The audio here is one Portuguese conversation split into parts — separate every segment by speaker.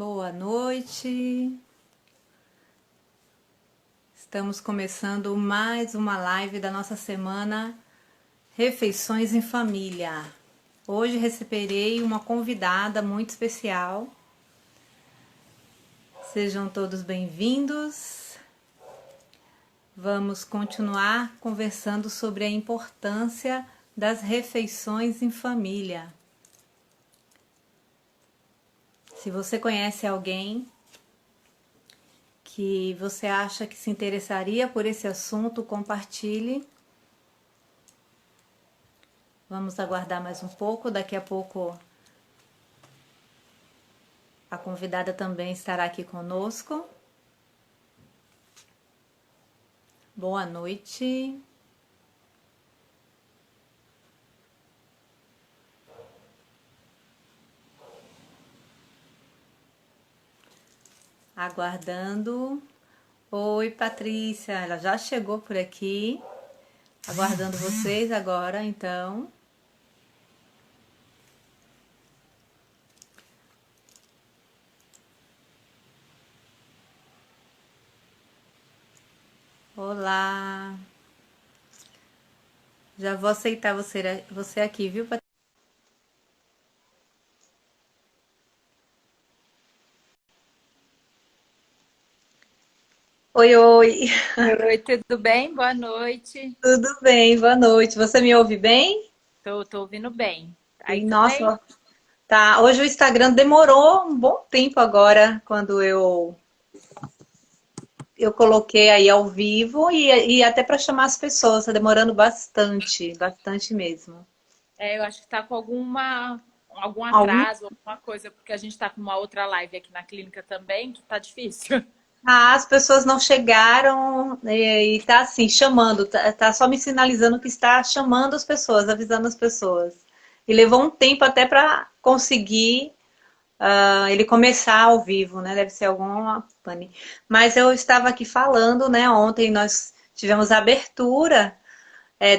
Speaker 1: Boa noite. Estamos começando mais uma live da nossa semana Refeições em Família. Hoje receberei uma convidada muito especial. Sejam todos bem-vindos. Vamos continuar conversando sobre a importância das refeições em família. Se você conhece alguém que você acha que se interessaria por esse assunto, compartilhe. Vamos aguardar mais um pouco, daqui a pouco a convidada também estará aqui conosco. Boa noite. Aguardando. Oi, Patrícia, ela já chegou por aqui. Aguardando vocês agora, então. Olá. Já vou aceitar você aqui, viu, Patrícia? Oi, oi.
Speaker 2: Oi, tudo bem? Boa noite.
Speaker 1: Tudo bem? Boa noite. Você me ouve bem?
Speaker 2: Tô ouvindo bem. Aí
Speaker 1: E,
Speaker 2: também?
Speaker 1: nossa, tá. Hoje o Instagram demorou um bom tempo agora, quando eu coloquei aí ao vivo e até para chamar as pessoas, tá demorando bastante, bastante mesmo.
Speaker 2: Eu acho que tá com algum
Speaker 1: Algum...
Speaker 2: atraso, alguma coisa, porque a gente tá com uma outra live aqui na clínica também, que tá difícil.
Speaker 1: Ah, as pessoas não chegaram e tá assim, chamando, tá só me sinalizando que está chamando as pessoas, avisando as pessoas. E levou um tempo até para conseguir ele começar ao vivo, né? Deve ser alguma pane. Mas eu estava aqui falando, né? Ontem nós tivemos a abertura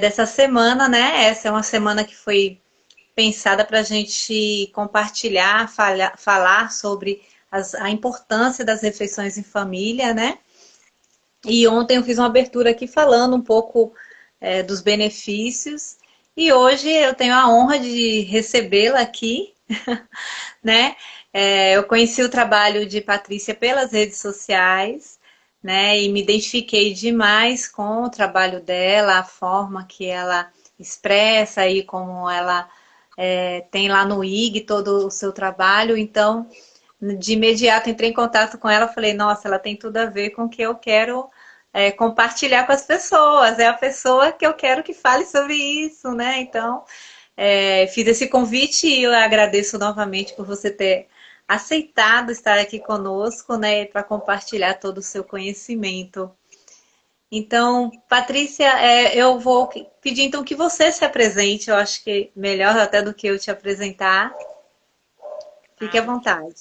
Speaker 1: dessa semana, né? Essa é uma semana que foi pensada para a gente compartilhar, falar sobre a importância das refeições em família, né? E ontem eu fiz uma abertura aqui falando um pouco dos benefícios. E hoje eu tenho a honra de recebê-la aqui, né? Eu conheci o trabalho de Patrícia pelas redes sociais, né? E me identifiquei demais com o trabalho dela, a forma que ela expressa e como ela tem lá no IG todo o seu trabalho. Então, de imediato entrei em contato com ela, falei, nossa, ela tem tudo a ver com o que eu quero compartilhar com as pessoas. É a pessoa que eu quero que fale sobre isso, né? Então, fiz esse convite e eu agradeço novamente por você ter aceitado estar aqui conosco, né, para compartilhar todo o seu conhecimento. Então, Patrícia, eu vou pedir então que você se apresente, eu acho que melhor até do que eu te apresentar. Fique à
Speaker 2: Ah,
Speaker 1: vontade.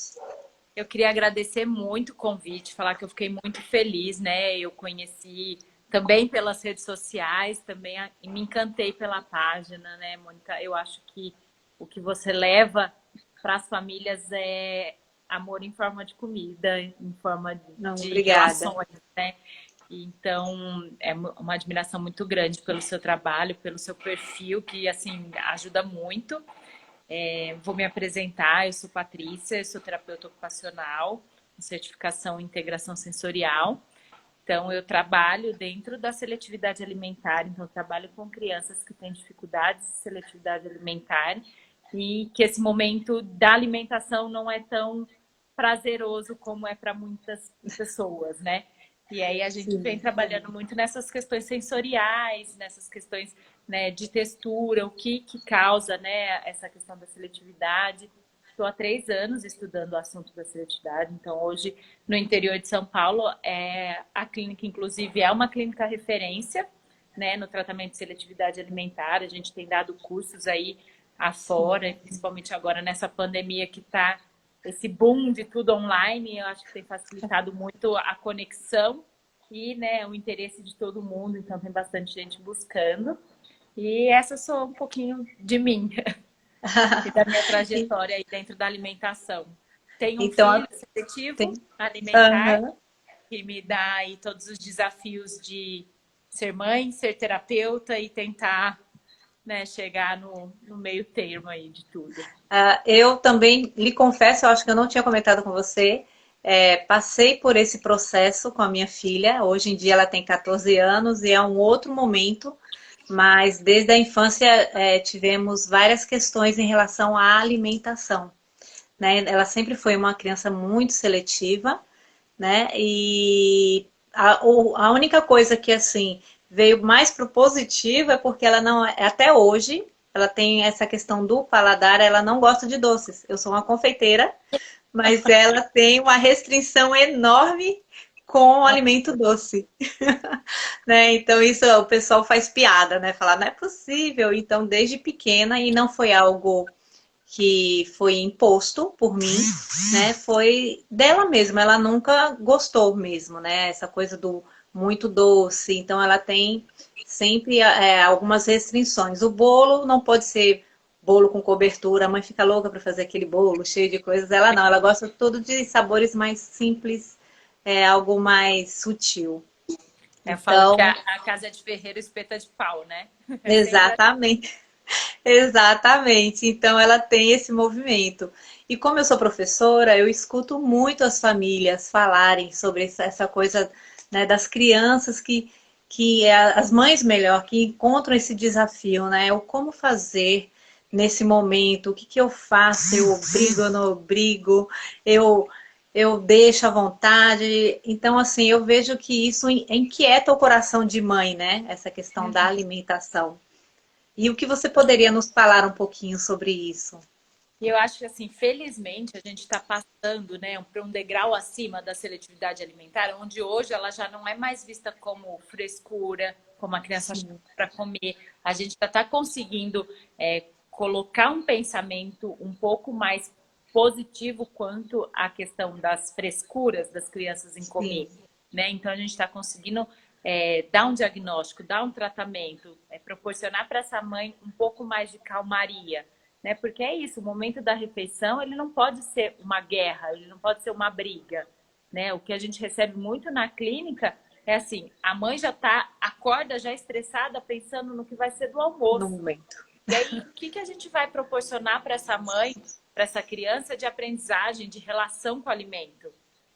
Speaker 2: eu queria agradecer muito o convite, falar que eu fiquei muito feliz, né? Eu conheci também pelas redes sociais, também e me encantei pela página, né, Mônica? Eu acho que o que você leva para as famílias é amor em forma de comida, em forma
Speaker 1: Não,
Speaker 2: de
Speaker 1: obrigada.
Speaker 2: relações, né? Então, é uma admiração muito grande pelo seu trabalho, pelo seu perfil, que, assim, ajuda muito. Vou me apresentar, eu sou Patrícia, eu sou terapeuta ocupacional, com certificação em integração sensorial. Então, eu trabalho dentro da seletividade alimentar, então, eu trabalho com crianças que têm dificuldades de seletividade alimentar e que esse momento da alimentação não é tão prazeroso como é para muitas pessoas, né? E aí a gente vem
Speaker 1: Sim.
Speaker 2: trabalhando muito nessas questões sensoriais, nessas questões, né, de textura, o que causa, né, essa questão da seletividade. Estou há 3 anos estudando o assunto da seletividade, então hoje no interior de São Paulo a clínica, inclusive, é uma clínica referência, né, no tratamento de seletividade alimentar. A gente tem dado cursos aí afora, principalmente agora nessa pandemia que está esse boom de tudo online. Eu acho que tem facilitado muito a conexão e, né, o interesse de todo mundo, então tem bastante gente buscando. E essa sou um pouquinho de mim e da minha trajetória aí dentro da alimentação. Tenho um
Speaker 1: Então,
Speaker 2: filho seletivo
Speaker 1: tem...
Speaker 2: alimentar,
Speaker 1: Aham.
Speaker 2: que me dá aí todos os desafios de ser mãe, ser terapeuta e tentar, né, chegar no meio termo aí de tudo.
Speaker 1: Eu também lhe confesso, eu acho que eu não tinha comentado com você, passei por esse processo com a minha filha. Hoje em dia ela tem 14 anos e é um outro momento, mas desde a infância tivemos várias questões em relação à alimentação, né? Ela sempre foi uma criança muito seletiva, né? E a única coisa que assim veio mais pro positivo é porque ela não, até hoje, ela tem essa questão do paladar, ela não gosta de doces. Eu sou uma confeiteira, mas ela tem uma restrição enorme com o alimento doce, né? Então isso o pessoal faz piada, né? Falar, não é possível. Então, desde pequena, e não foi algo que foi imposto por mim, né? Foi dela mesma, ela nunca gostou mesmo, né? Essa coisa do muito doce, então ela tem sempre algumas restrições. O bolo não pode ser bolo com cobertura, a mãe fica louca para fazer aquele bolo cheio de coisas. Ela não, ela gosta tudo de sabores mais simples, algo mais sutil.
Speaker 2: Eu falo que
Speaker 1: Então,
Speaker 2: a casa é de ferreiro, espeta de pau, né? É sempre
Speaker 1: exatamente. Exatamente. Então ela tem esse movimento. E como eu sou professora, eu escuto muito as famílias falarem sobre essa coisa, né, das crianças as mães melhor, que encontram esse desafio, né? O como fazer nesse momento, o que que eu faço? Eu obrigo, eu não obrigo, eu, eu deixo à vontade. Então, assim, eu vejo que isso inquieta o coração de mãe, né? Essa questão da
Speaker 2: assim.
Speaker 1: alimentação. E o que você poderia nos falar um pouquinho sobre isso?
Speaker 2: E eu acho que, assim, felizmente, a gente está passando, né, para um degrau acima da seletividade alimentar, onde hoje ela já não é mais vista como frescura, como a criança
Speaker 1: Sim,
Speaker 2: para comer. A gente já está conseguindo colocar um pensamento um pouco mais positivo quanto à questão das frescuras das crianças em
Speaker 1: sim,
Speaker 2: comer, né? Então, a gente está conseguindo dar um diagnóstico, dar um tratamento, proporcionar para essa mãe um pouco mais de calmaria, né? Porque é isso, o momento da refeição, ele não pode ser uma guerra, ele não pode ser uma briga, né? O que a gente recebe muito na clínica é assim, a mãe já tá, acorda já estressada pensando no que vai ser do
Speaker 1: no
Speaker 2: almoço.
Speaker 1: momento.
Speaker 2: E aí, o que que a gente vai proporcionar para essa mãe, para essa criança de aprendizagem, de relação com o alimento,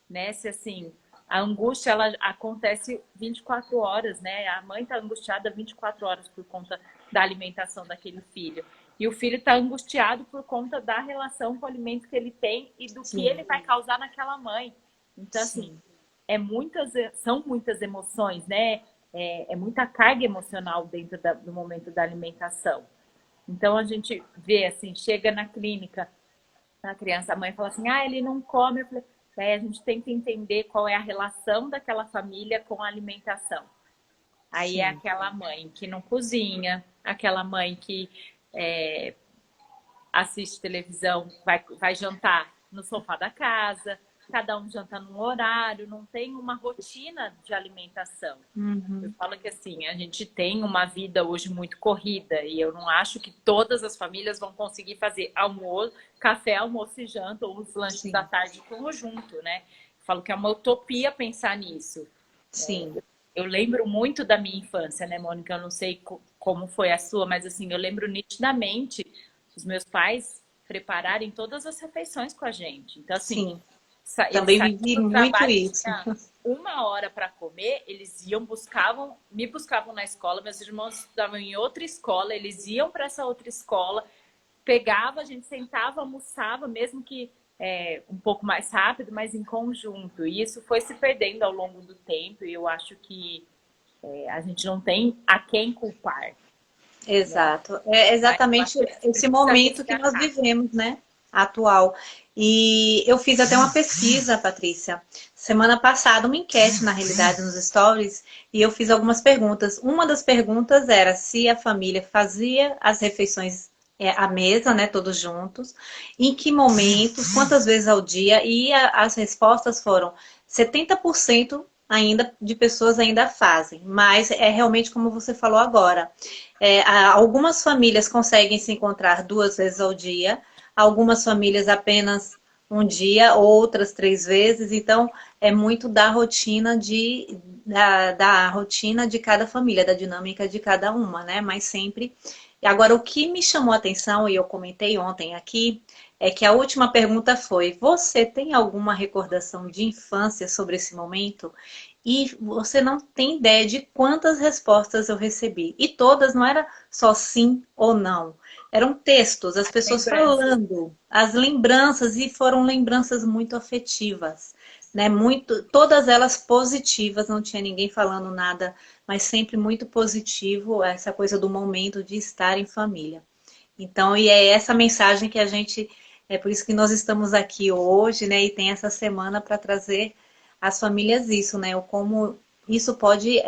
Speaker 2: né? Se assim, a angústia ela acontece 24 horas, né? A mãe está angustiada 24 horas por conta da alimentação daquele filho. E o filho está angustiado por conta da relação com o alimento que ele tem e do que ele
Speaker 1: Sim,
Speaker 2: vai causar naquela mãe. Então, assim,
Speaker 1: sim,
Speaker 2: são muitas emoções, né? É muita carga emocional dentro do momento da alimentação. Então, a gente vê, assim, chega na clínica, a criança, a mãe fala assim, ah, ele não come. Eu falei, a gente tenta entender qual é a relação daquela família com a alimentação. Aí é
Speaker 1: sim,
Speaker 2: aquela mãe que não cozinha, aquela mãe que é, assiste televisão, vai jantar no sofá da casa, cada um janta num horário, não tem uma rotina de alimentação. Eu
Speaker 1: uhum,
Speaker 2: falo que assim, a gente tem uma vida hoje muito corrida e eu não acho que todas as famílias vão conseguir fazer almoço, café, almoço e janta ou os lanches da
Speaker 1: sim,
Speaker 2: tarde em conjunto, né? Eu falo que é uma utopia pensar nisso.
Speaker 1: sim,
Speaker 2: Eu lembro muito da minha infância, né, Mônica? Eu não sei como foi a sua, mas assim, eu lembro nitidamente os meus pais prepararem todas as refeições com a gente. Então, assim,
Speaker 1: sim.
Speaker 2: eles
Speaker 1: Também
Speaker 2: saíam
Speaker 1: vivi
Speaker 2: do
Speaker 1: muito
Speaker 2: trabalho,
Speaker 1: isso.
Speaker 2: tinha 1 hora para comer, eles iam, me buscavam na escola, meus irmãos estudavam em outra escola, eles iam para essa outra escola, pegava, a gente sentava, almoçava, mesmo que um pouco mais rápido, mas em conjunto. E isso foi se perdendo ao longo do tempo, e eu acho que a gente não tem a quem culpar, né?
Speaker 1: Exato. É
Speaker 2: Mas eu
Speaker 1: exatamente
Speaker 2: acho que a gente
Speaker 1: esse
Speaker 2: precisa
Speaker 1: momento que nós
Speaker 2: resgatar.
Speaker 1: vivemos, né? Atual. E eu fiz até uma pesquisa, Patrícia, semana passada, uma enquete, na realidade, nos stories, e eu fiz algumas perguntas. Uma das perguntas era se a família fazia as refeições à mesa, né, todos juntos, em que momentos, quantas vezes ao dia, e as respostas foram 70% ainda de pessoas ainda fazem, mas é realmente como você falou agora. Algumas famílias conseguem se encontrar 2 vezes ao dia, algumas famílias apenas um dia, outras 3 vezes. Então, é muito da rotina da rotina de cada família, da dinâmica de cada uma, né? Mas sempre. Agora, o que me chamou a atenção, e eu comentei ontem aqui, é que a última pergunta foi: você tem alguma recordação de infância sobre esse momento? E você não tem ideia de quantas respostas eu recebi. E todas não era só sim ou não. Eram textos, as pessoas
Speaker 2: Lembranças.
Speaker 1: falando, as lembranças, e foram lembranças muito afetivas, né? Muito, todas elas positivas, não tinha ninguém falando nada, mas sempre muito positivo, essa coisa do momento de estar em família. Então, e é essa mensagem que a gente, é por isso que nós estamos aqui hoje, né? E tem essa semana para trazer às famílias isso, né? O como isso pode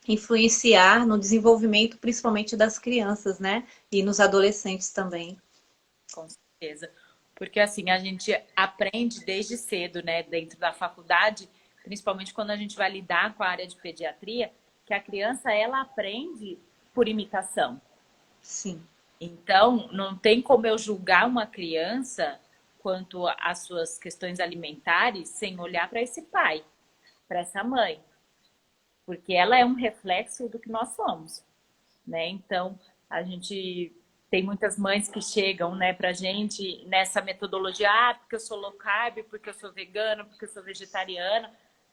Speaker 1: influenciar no desenvolvimento, principalmente das crianças, né? E nos adolescentes também.
Speaker 2: Com certeza. Porque assim, a gente aprende desde cedo, né, dentro da faculdade, principalmente quando a gente vai lidar com a área de pediatria, que a criança ela aprende por imitação.
Speaker 1: Sim.
Speaker 2: Então, não tem como eu julgar uma criança quanto às suas questões alimentares sem olhar para esse pai, para essa mãe, porque ela é um reflexo do que nós somos, né? Então, a gente tem muitas mães que chegam, né, pra gente nessa metodologia, porque eu sou low carb, porque eu sou vegana, porque eu sou vegetariana.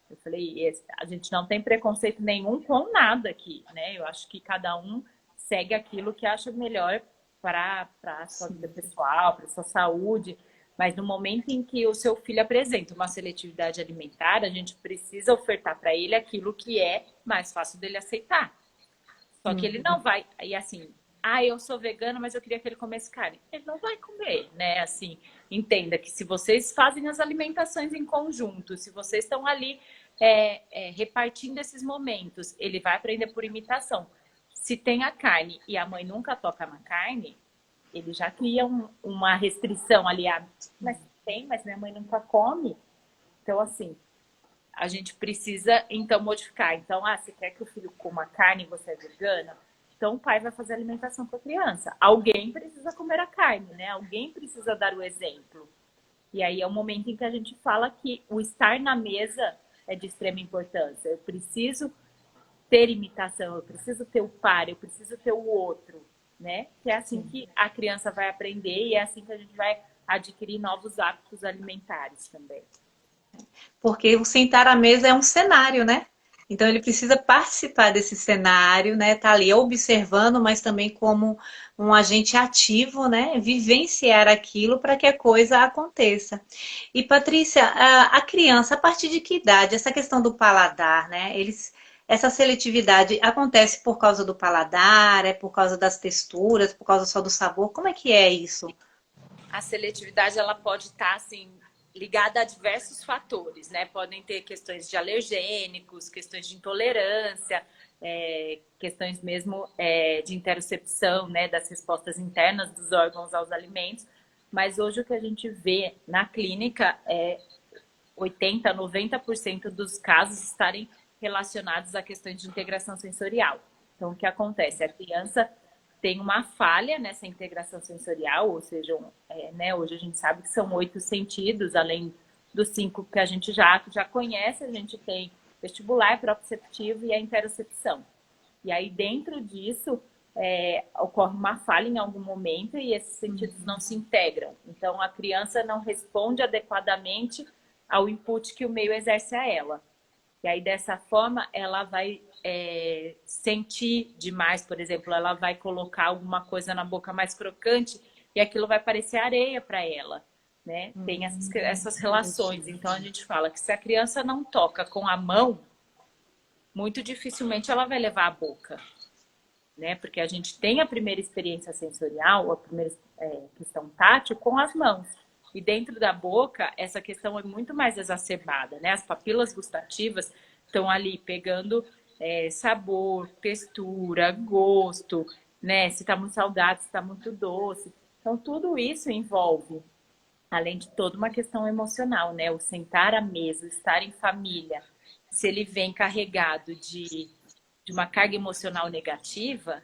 Speaker 2: Eu falei, a gente não tem preconceito nenhum com nada aqui, né? Eu acho que cada um segue aquilo que acha melhor para a sua vida
Speaker 1: Sim.
Speaker 2: pessoal, para a sua saúde. Mas no momento em que o seu filho apresenta uma seletividade alimentar, a gente precisa ofertar para ele aquilo que é mais fácil dele aceitar. Só que ele
Speaker 1: Uhum.
Speaker 2: não vai. E assim, eu sou vegana, mas eu queria que ele comesse carne. Ele não vai comer, né? Assim, entenda que se vocês fazem as alimentações em conjunto, se vocês estão ali repartindo esses momentos, ele vai aprender por imitação. Se tem a carne e a mãe nunca toca na carne, ele já cria uma restrição ali. Mas tem, mas minha mãe nunca come. Então, assim, a gente precisa, então, modificar. Então, você quer que o filho coma carne e você é vegana? Então, o pai vai fazer alimentação com a criança. Alguém precisa comer a carne, né? Alguém precisa dar o exemplo. E aí é o momento em que a gente fala que o estar na mesa é de extrema importância. Eu preciso ter imitação, eu preciso ter o par, eu preciso ter o outro, né? Que é assim
Speaker 1: Sim.
Speaker 2: que a criança vai aprender e é assim que a gente vai adquirir novos hábitos alimentares também.
Speaker 1: Porque o sentar à mesa é um cenário, né? Então ele precisa participar desse cenário, né? Tá ali observando, mas também como um agente ativo, né? Vivenciar aquilo para que a coisa aconteça. E Patrícia, a criança, a partir de que idade? Essa questão do paladar, né? Essa seletividade acontece por causa do paladar, é por causa das texturas, por causa só do sabor? Como é que é isso?
Speaker 2: A seletividade ela pode estar assim ligada a diversos fatores, né? Podem ter questões de alergênicos, questões de intolerância, questões mesmo de interocepção, né? Das respostas internas dos órgãos aos alimentos. Mas hoje o que a gente vê na clínica é 80, 90% dos casos estarem relacionados a questões de integração sensorial. Então, o que acontece? A criança tem uma falha nessa integração sensorial, ou seja, né, hoje a gente sabe que são 8 sentidos, além dos 5 que a gente já conhece, a gente tem vestibular, proprioceptivo e a interocepção. E aí, dentro disso, ocorre uma falha em algum momento e esses sentidos não se integram. Então, a criança não responde adequadamente ao input que o meio exerce a ela. E aí, dessa forma, ela vai sentir demais, por exemplo, ela vai colocar alguma coisa na boca mais crocante e aquilo vai parecer areia para ela, né? Tem essas relações. Então, a gente fala que se a criança não toca com a mão, muito dificilmente ela vai levar a boca, né? Porque a gente tem a primeira experiência sensorial, a primeira questão tátil com as mãos. E dentro da boca, essa questão é muito mais exacerbada, né? As papilas gustativas estão ali pegando sabor, textura, gosto, né? Se está muito salgado, se está muito doce. Então, tudo isso envolve, além de toda uma questão emocional, né? O sentar à mesa, o estar em família, se ele vem carregado de uma carga emocional negativa,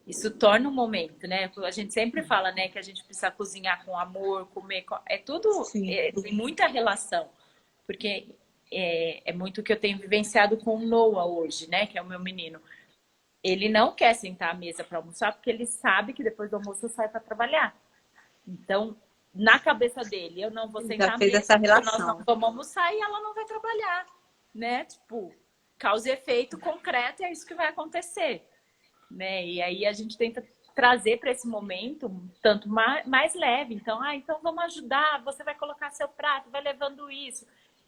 Speaker 2: Isso torna um momento, né? A gente sempre fala, né, que a gente precisa cozinhar com amor, comer com... É tudo,
Speaker 1: Sim,
Speaker 2: tem muita relação. Porque é muito o que eu tenho vivenciado com o Noah hoje, né? Que é o meu menino. Ele não quer sentar à mesa para almoçar porque ele sabe que depois do almoço eu saio para trabalhar. Então, na cabeça dele, eu não vou
Speaker 1: já
Speaker 2: sentar à
Speaker 1: fez
Speaker 2: mesa
Speaker 1: essa
Speaker 2: porque nós não
Speaker 1: relação.
Speaker 2: vamos almoçar e ela não vai trabalhar, né? Tipo, causa e efeito concreto e é isso que vai acontecer, né? E aí a gente tenta trazer para esse momento um tanto mais leve. Então, então vamos ajudar, você vai colocar seu prato, vai levando isso.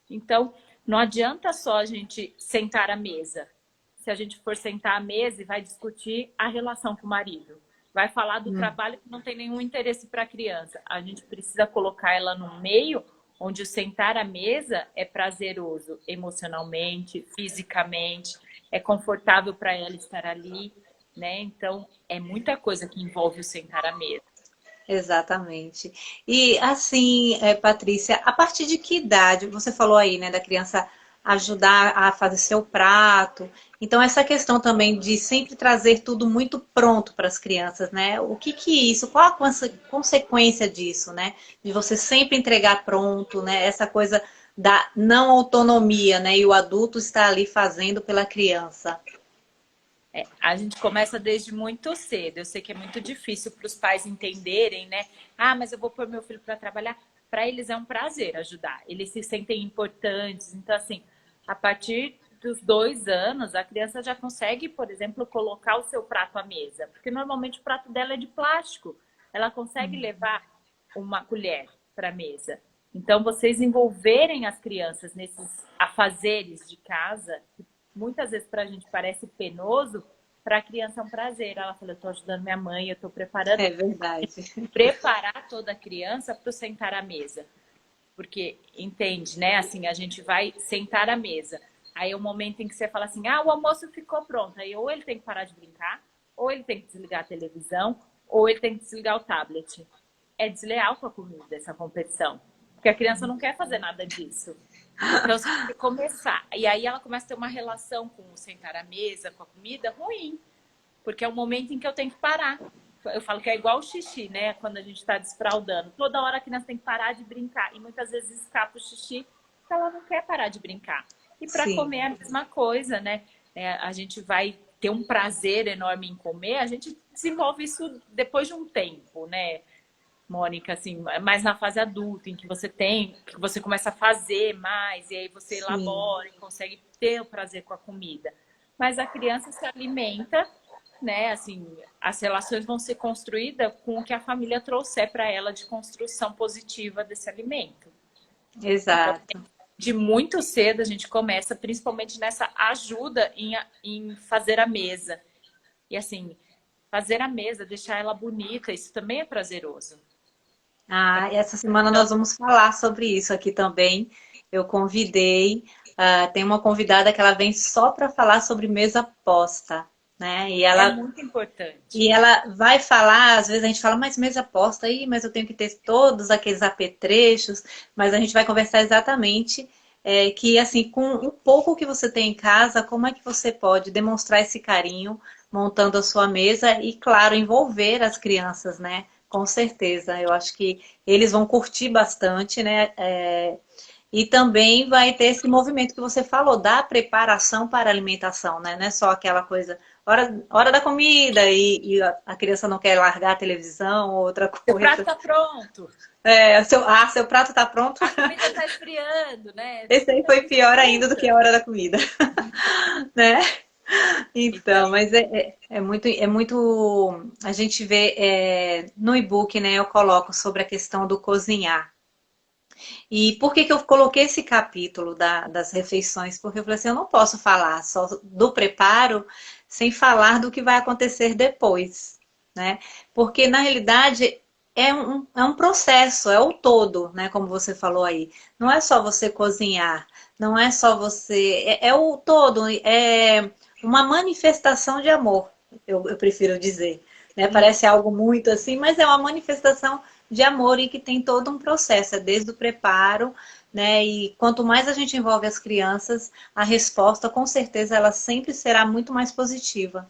Speaker 2: Então, não adianta só a gente sentar à mesa. Se a gente for sentar à mesa e vai discutir a relação com o marido, vai falar do
Speaker 1: Hum.
Speaker 2: trabalho que não tem nenhum interesse para a criança. A gente precisa colocar ela no meio onde o sentar à mesa é prazeroso emocionalmente, fisicamente, é confortável para ela estar ali, né? Então, é muita coisa que envolve o sentar à mesa.
Speaker 1: Exatamente. E assim, Patrícia, a partir de que idade, você falou aí, né, da criança ajudar a fazer seu prato. Então, essa questão também de sempre trazer tudo muito pronto para as crianças, né? O que que isso, qual a consequência disso, né? De você sempre entregar pronto, né? Essa coisa da não autonomia, né? E o adulto está ali fazendo pela criança.
Speaker 2: A gente começa desde muito cedo. Eu sei que é muito difícil para os pais entenderem, né? Ah, mas eu vou pôr meu filho para trabalhar. Para eles é um prazer ajudar. Eles se sentem importantes. Então, assim, a partir dos 2 anos, a criança já consegue, por exemplo, colocar o seu prato à mesa. Porque normalmente o prato dela é de plástico. Ela consegue levar uma colher para a mesa. Então, vocês envolverem as crianças nesses afazeres de casa, que muitas vezes para a gente parece penoso, para a criança é um prazer. Ela fala, eu estou ajudando minha mãe, eu estou preparando.
Speaker 1: É verdade.
Speaker 2: Preparar toda a criança para o sentar à mesa. Porque, entende, né? Assim, a gente vai sentar à mesa. Aí é o momento em que você fala assim, o almoço ficou pronto. Aí ou ele tem que parar de brincar, ou ele tem que desligar a televisão, ou ele tem que desligar o tablet. É desleal com a comida, essa competição. Porque a criança não quer fazer nada disso. Então, se você começar, e aí ela começa a ter uma relação com o sentar à mesa, com a comida, ruim. Porque é o momento em que eu tenho que parar. Eu falo que é igual o xixi, né? Quando a gente está desfraudando. Toda hora a criança tem que parar de brincar. E muitas vezes escapa o xixi porque ela não quer parar de brincar. E para
Speaker 1: Sim.
Speaker 2: comer é a mesma coisa, né? A gente vai ter um prazer enorme em comer, a gente desenvolve isso depois de um tempo, né? Mônica, assim, mais na fase adulta, em que que você começa a fazer mais, e aí você
Speaker 1: Sim.
Speaker 2: elabora e consegue ter o prazer com a comida. Mas a criança se alimenta, né? Assim, as relações vão ser construídas com o que a família trouxer para ela de construção positiva desse alimento. Então,
Speaker 1: Exato.
Speaker 2: de muito cedo a gente começa, principalmente nessa ajuda em fazer a mesa. E assim, fazer a mesa, deixar ela bonita, isso também é prazeroso.
Speaker 1: Ah, essa semana
Speaker 2: Então,
Speaker 1: nós vamos falar sobre isso aqui também. Eu convidei, tem uma convidada que ela vem só para falar sobre mesa posta, né?
Speaker 2: é muito importante.
Speaker 1: E ela vai falar, às vezes a gente fala, mas mesa posta aí, mas eu tenho que ter todos aqueles apetrechos, mas a gente vai conversar exatamente que assim, com o pouco que você tem em casa, como é que você pode demonstrar esse carinho montando a sua mesa e, claro, envolver as crianças, né? Com certeza, eu acho que eles vão curtir bastante, né? E também vai ter esse movimento que você falou, da preparação para a alimentação, né? Não é só aquela coisa, hora da comida e a criança não quer largar a televisão ou outra
Speaker 2: Seu prato
Speaker 1: coisa.
Speaker 2: está pronto,
Speaker 1: Seu prato está pronto?
Speaker 2: a comida está esfriando, né?
Speaker 1: Esse aí
Speaker 2: Muita
Speaker 1: foi
Speaker 2: gente
Speaker 1: pior ainda do que a
Speaker 2: pensa.
Speaker 1: hora da comida, né? Então,
Speaker 2: Então,
Speaker 1: mas é muito. A gente vê no e-book, né? Eu coloco sobre a questão do cozinhar. E por que que eu coloquei esse capítulo das refeições? Porque eu falei assim, eu não posso falar só do preparo sem falar do que vai acontecer depois, né? Porque na realidade é um processo, é o todo, né? Como você falou aí. Não é só você cozinhar, não é só você. É o todo, é uma manifestação de amor, eu prefiro dizer. Né? Parece algo muito assim, mas é uma manifestação de amor e que tem todo um processo, é desde o preparo, né? E quanto mais a gente envolve as crianças, a resposta, com certeza, ela sempre será muito mais positiva.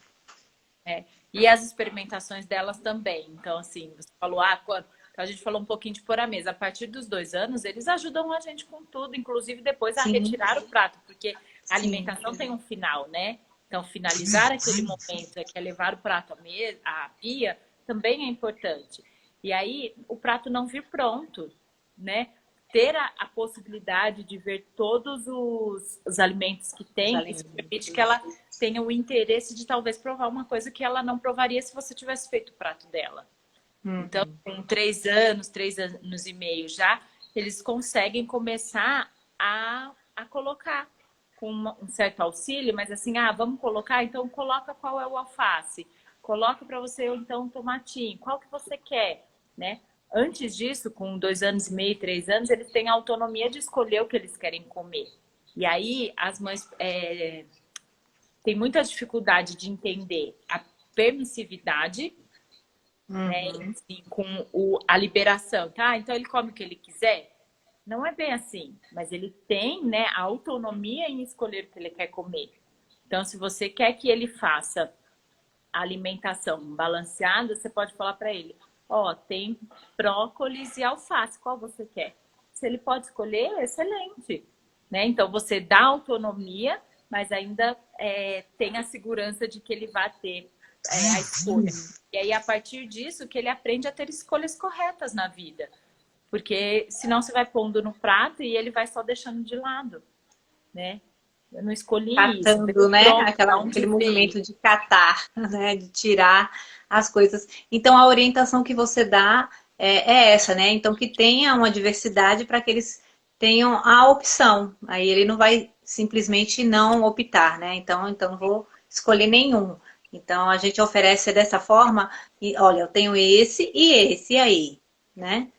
Speaker 2: É. E as experimentações delas também. Então, assim, você falou, quando... Então, a gente falou um pouquinho de pôr a mesa. A partir dos 2 anos, eles ajudam a gente com tudo, inclusive depois a
Speaker 1: Sim,
Speaker 2: retirar o prato, porque a
Speaker 1: sim.
Speaker 2: alimentação tem um final, né? Então, finalizar aquele momento, que é levar o prato à pia, também é importante. E aí, o prato não vir pronto, né? Ter a possibilidade de ver todos os alimentos que
Speaker 1: Os
Speaker 2: tem, isso permite que ela
Speaker 1: alimentos.
Speaker 2: tenha o interesse de talvez provar uma coisa que ela não provaria se você tivesse feito o prato dela. Então,
Speaker 1: Uhum.
Speaker 2: com 3 anos e meio já, eles conseguem começar a colocar com um certo auxílio, mas assim, vamos colocar, então coloca qual é o alface, coloca para você então um tomatinho, qual que você quer, né? Antes disso, com 2 anos e meio, 3 anos, eles têm a autonomia de escolher o que eles querem comer. E aí as mães têm muita dificuldade de entender a permissividade, né?
Speaker 1: Uhum.
Speaker 2: Assim, com a liberação, tá? Então ele come o que ele quiser. Não é bem assim, mas ele tem, né, a autonomia em escolher o que ele quer comer. Então, se você quer que ele faça a alimentação balanceada, você pode falar para ele: ó, tem brócolis e alface, qual você quer? Se ele pode escolher, excelente, né? Então você dá autonomia, mas ainda tem a segurança de que ele vai ter a escolha. E aí, a partir disso, que ele aprende a ter escolhas corretas na vida. Porque senão você vai pondo no prato e ele vai só deixando de lado, né? Eu não escolhi isso,
Speaker 1: Catando,
Speaker 2: veio
Speaker 1: né?
Speaker 2: pronto, da onde
Speaker 1: Aquele
Speaker 2: veio.
Speaker 1: movimento de catar, né? De tirar as coisas. Então, a orientação que você dá é essa, né? Então, que tenha uma diversidade para que eles tenham a opção. Aí ele não vai simplesmente não optar, né? Então não vou escolher nenhum. Então, a gente oferece dessa forma, e olha, eu tenho esse, e aí, né?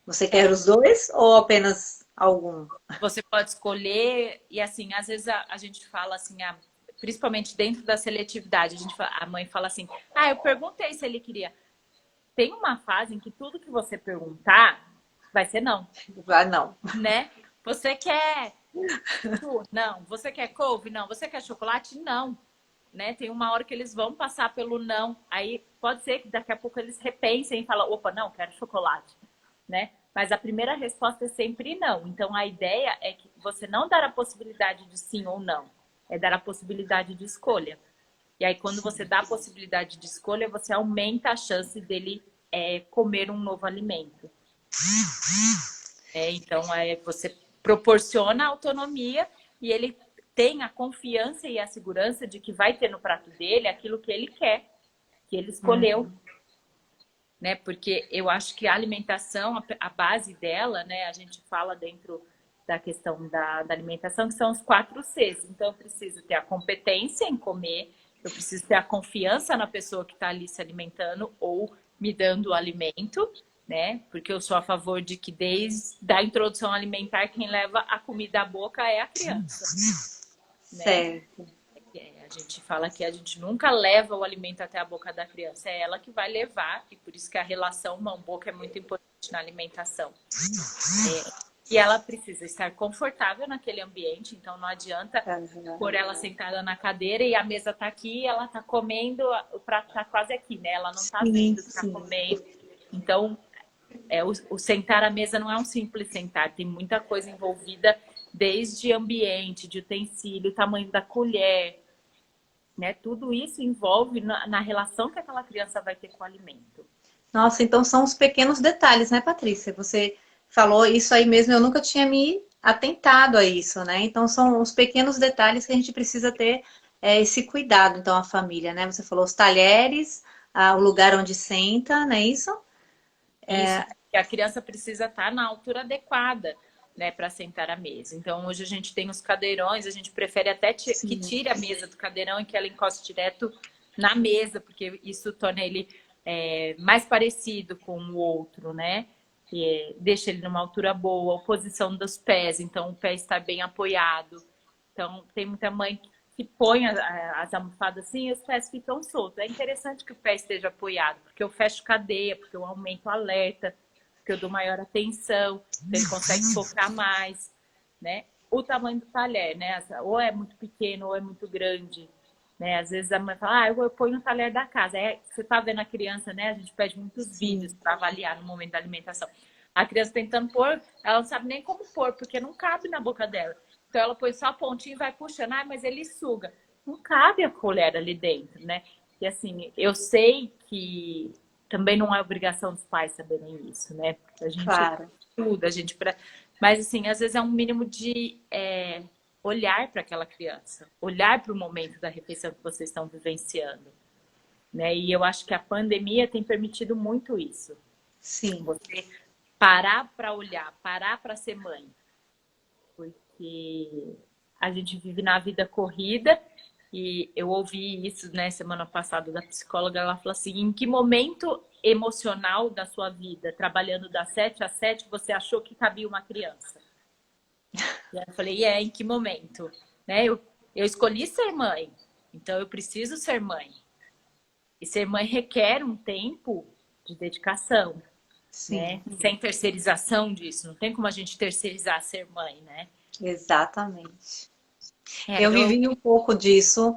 Speaker 1: Você quer
Speaker 2: É,
Speaker 1: os dois ou apenas algum?
Speaker 2: você pode escolher, e assim, às vezes a gente fala assim, principalmente dentro da seletividade, a mãe fala assim: eu perguntei se ele queria. Tem uma fase em que tudo que você perguntar vai ser não,
Speaker 1: Ah, não.
Speaker 2: né? Você quer Não. Você quer couve? Não. Você quer chocolate? Não. Né? Tem uma hora que eles vão passar pelo não. Aí pode ser que daqui a pouco eles repensem e falam: opa, não, quero chocolate. Né? Mas a primeira resposta é sempre não. Então a ideia é que você não dar a possibilidade de sim ou não, é dar a possibilidade de escolha. E aí, quando você dá a possibilidade de escolha, você aumenta a chance dele comer um novo alimento. Então, você proporciona a autonomia e ele tem a confiança e a segurança de que vai ter no prato dele aquilo que ele quer, que ele escolheu, né? Porque eu acho que a alimentação, a base dela, né? A gente fala dentro da questão da alimentação, que são os 4 Cs. Então, eu preciso ter a competência em comer, eu preciso ter a confiança na pessoa que está ali se alimentando ou me dando o alimento, né? Porque eu sou a favor de que desde a introdução alimentar, quem leva a comida à boca é a criança, né?
Speaker 1: Certo.
Speaker 2: A gente fala que a gente nunca leva o alimento até a boca da criança, é ela que vai levar, e por isso que a relação mão-boca é muito importante na alimentação. E ela precisa estar confortável naquele ambiente, então não adianta pôr ela sentada na cadeira e a mesa tá aqui, ela tá comendo, o prato tá quase aqui, né? Ela não tá
Speaker 1: Sim,
Speaker 2: vendo que tá
Speaker 1: sim.
Speaker 2: comendo. Então, o sentar à mesa não é um simples sentar, tem muita coisa envolvida, desde ambiente, de utensílio, tamanho da colher, né? Tudo isso envolve na relação que aquela criança vai ter com o alimento.
Speaker 1: Nossa, então são os pequenos detalhes, né, Patrícia? Você falou isso aí mesmo, eu nunca tinha me atentado a isso, né? Então são os pequenos detalhes que a gente precisa ter esse cuidado, então, a família, né? Você falou os talheres, o lugar onde senta, não é isso?
Speaker 2: Isso, porque a criança precisa estar na altura adequada, né, para sentar à mesa. Então, hoje a gente tem os cadeirões, a gente prefere até que
Speaker 1: Sim.
Speaker 2: tire a mesa do cadeirão e que ela encoste direto na mesa, porque isso torna ele mais parecido com o outro, né? Deixa ele numa altura boa, a posição dos pés, então o pé está bem apoiado. Então, tem muita mãe que põe as almofadas assim e os pés ficam soltos. É interessante que o pé esteja apoiado, porque eu fecho cadeia, porque eu aumento o alerta, porque eu dou maior atenção, então ele consegue focar mais, né? O tamanho do talher, né? Ou é muito pequeno ou é muito grande. né? Às vezes a mãe fala, eu ponho no talher da casa. Aí você tá vendo a criança, né? A gente pede muitos vídeos para avaliar no momento da alimentação. A criança tentando pôr, ela não sabe nem como pôr, porque não cabe na boca dela. Então ela põe só a pontinha e vai puxando, mas ele suga. Não cabe a colher ali dentro, né? E assim, eu sei que também não é obrigação dos pais saberem isso, né? A gente
Speaker 1: Claro.
Speaker 2: estuda, a gente... Mas assim, às vezes é um mínimo de olhar para aquela criança, olhar para o momento da refeição que vocês estão vivenciando, né? E eu acho que a pandemia tem permitido muito isso.
Speaker 1: Sim.
Speaker 2: Você parar para olhar, parar para ser mãe. Porque a gente vive na vida corrida e eu ouvi isso, né, semana passada da psicóloga, ela falou assim, em que momento emocional da sua vida, trabalhando das 7 às 7, você achou que cabia uma criança? E aí eu falei, em que momento? Né? Eu escolhi ser mãe, então eu preciso ser mãe. E ser mãe requer um tempo de dedicação,
Speaker 1: Sim.
Speaker 2: né? Sem terceirização disso. Não tem como a gente terceirizar ser mãe, né?
Speaker 1: Exatamente. Eu
Speaker 2: Então,
Speaker 1: vivi um pouco disso.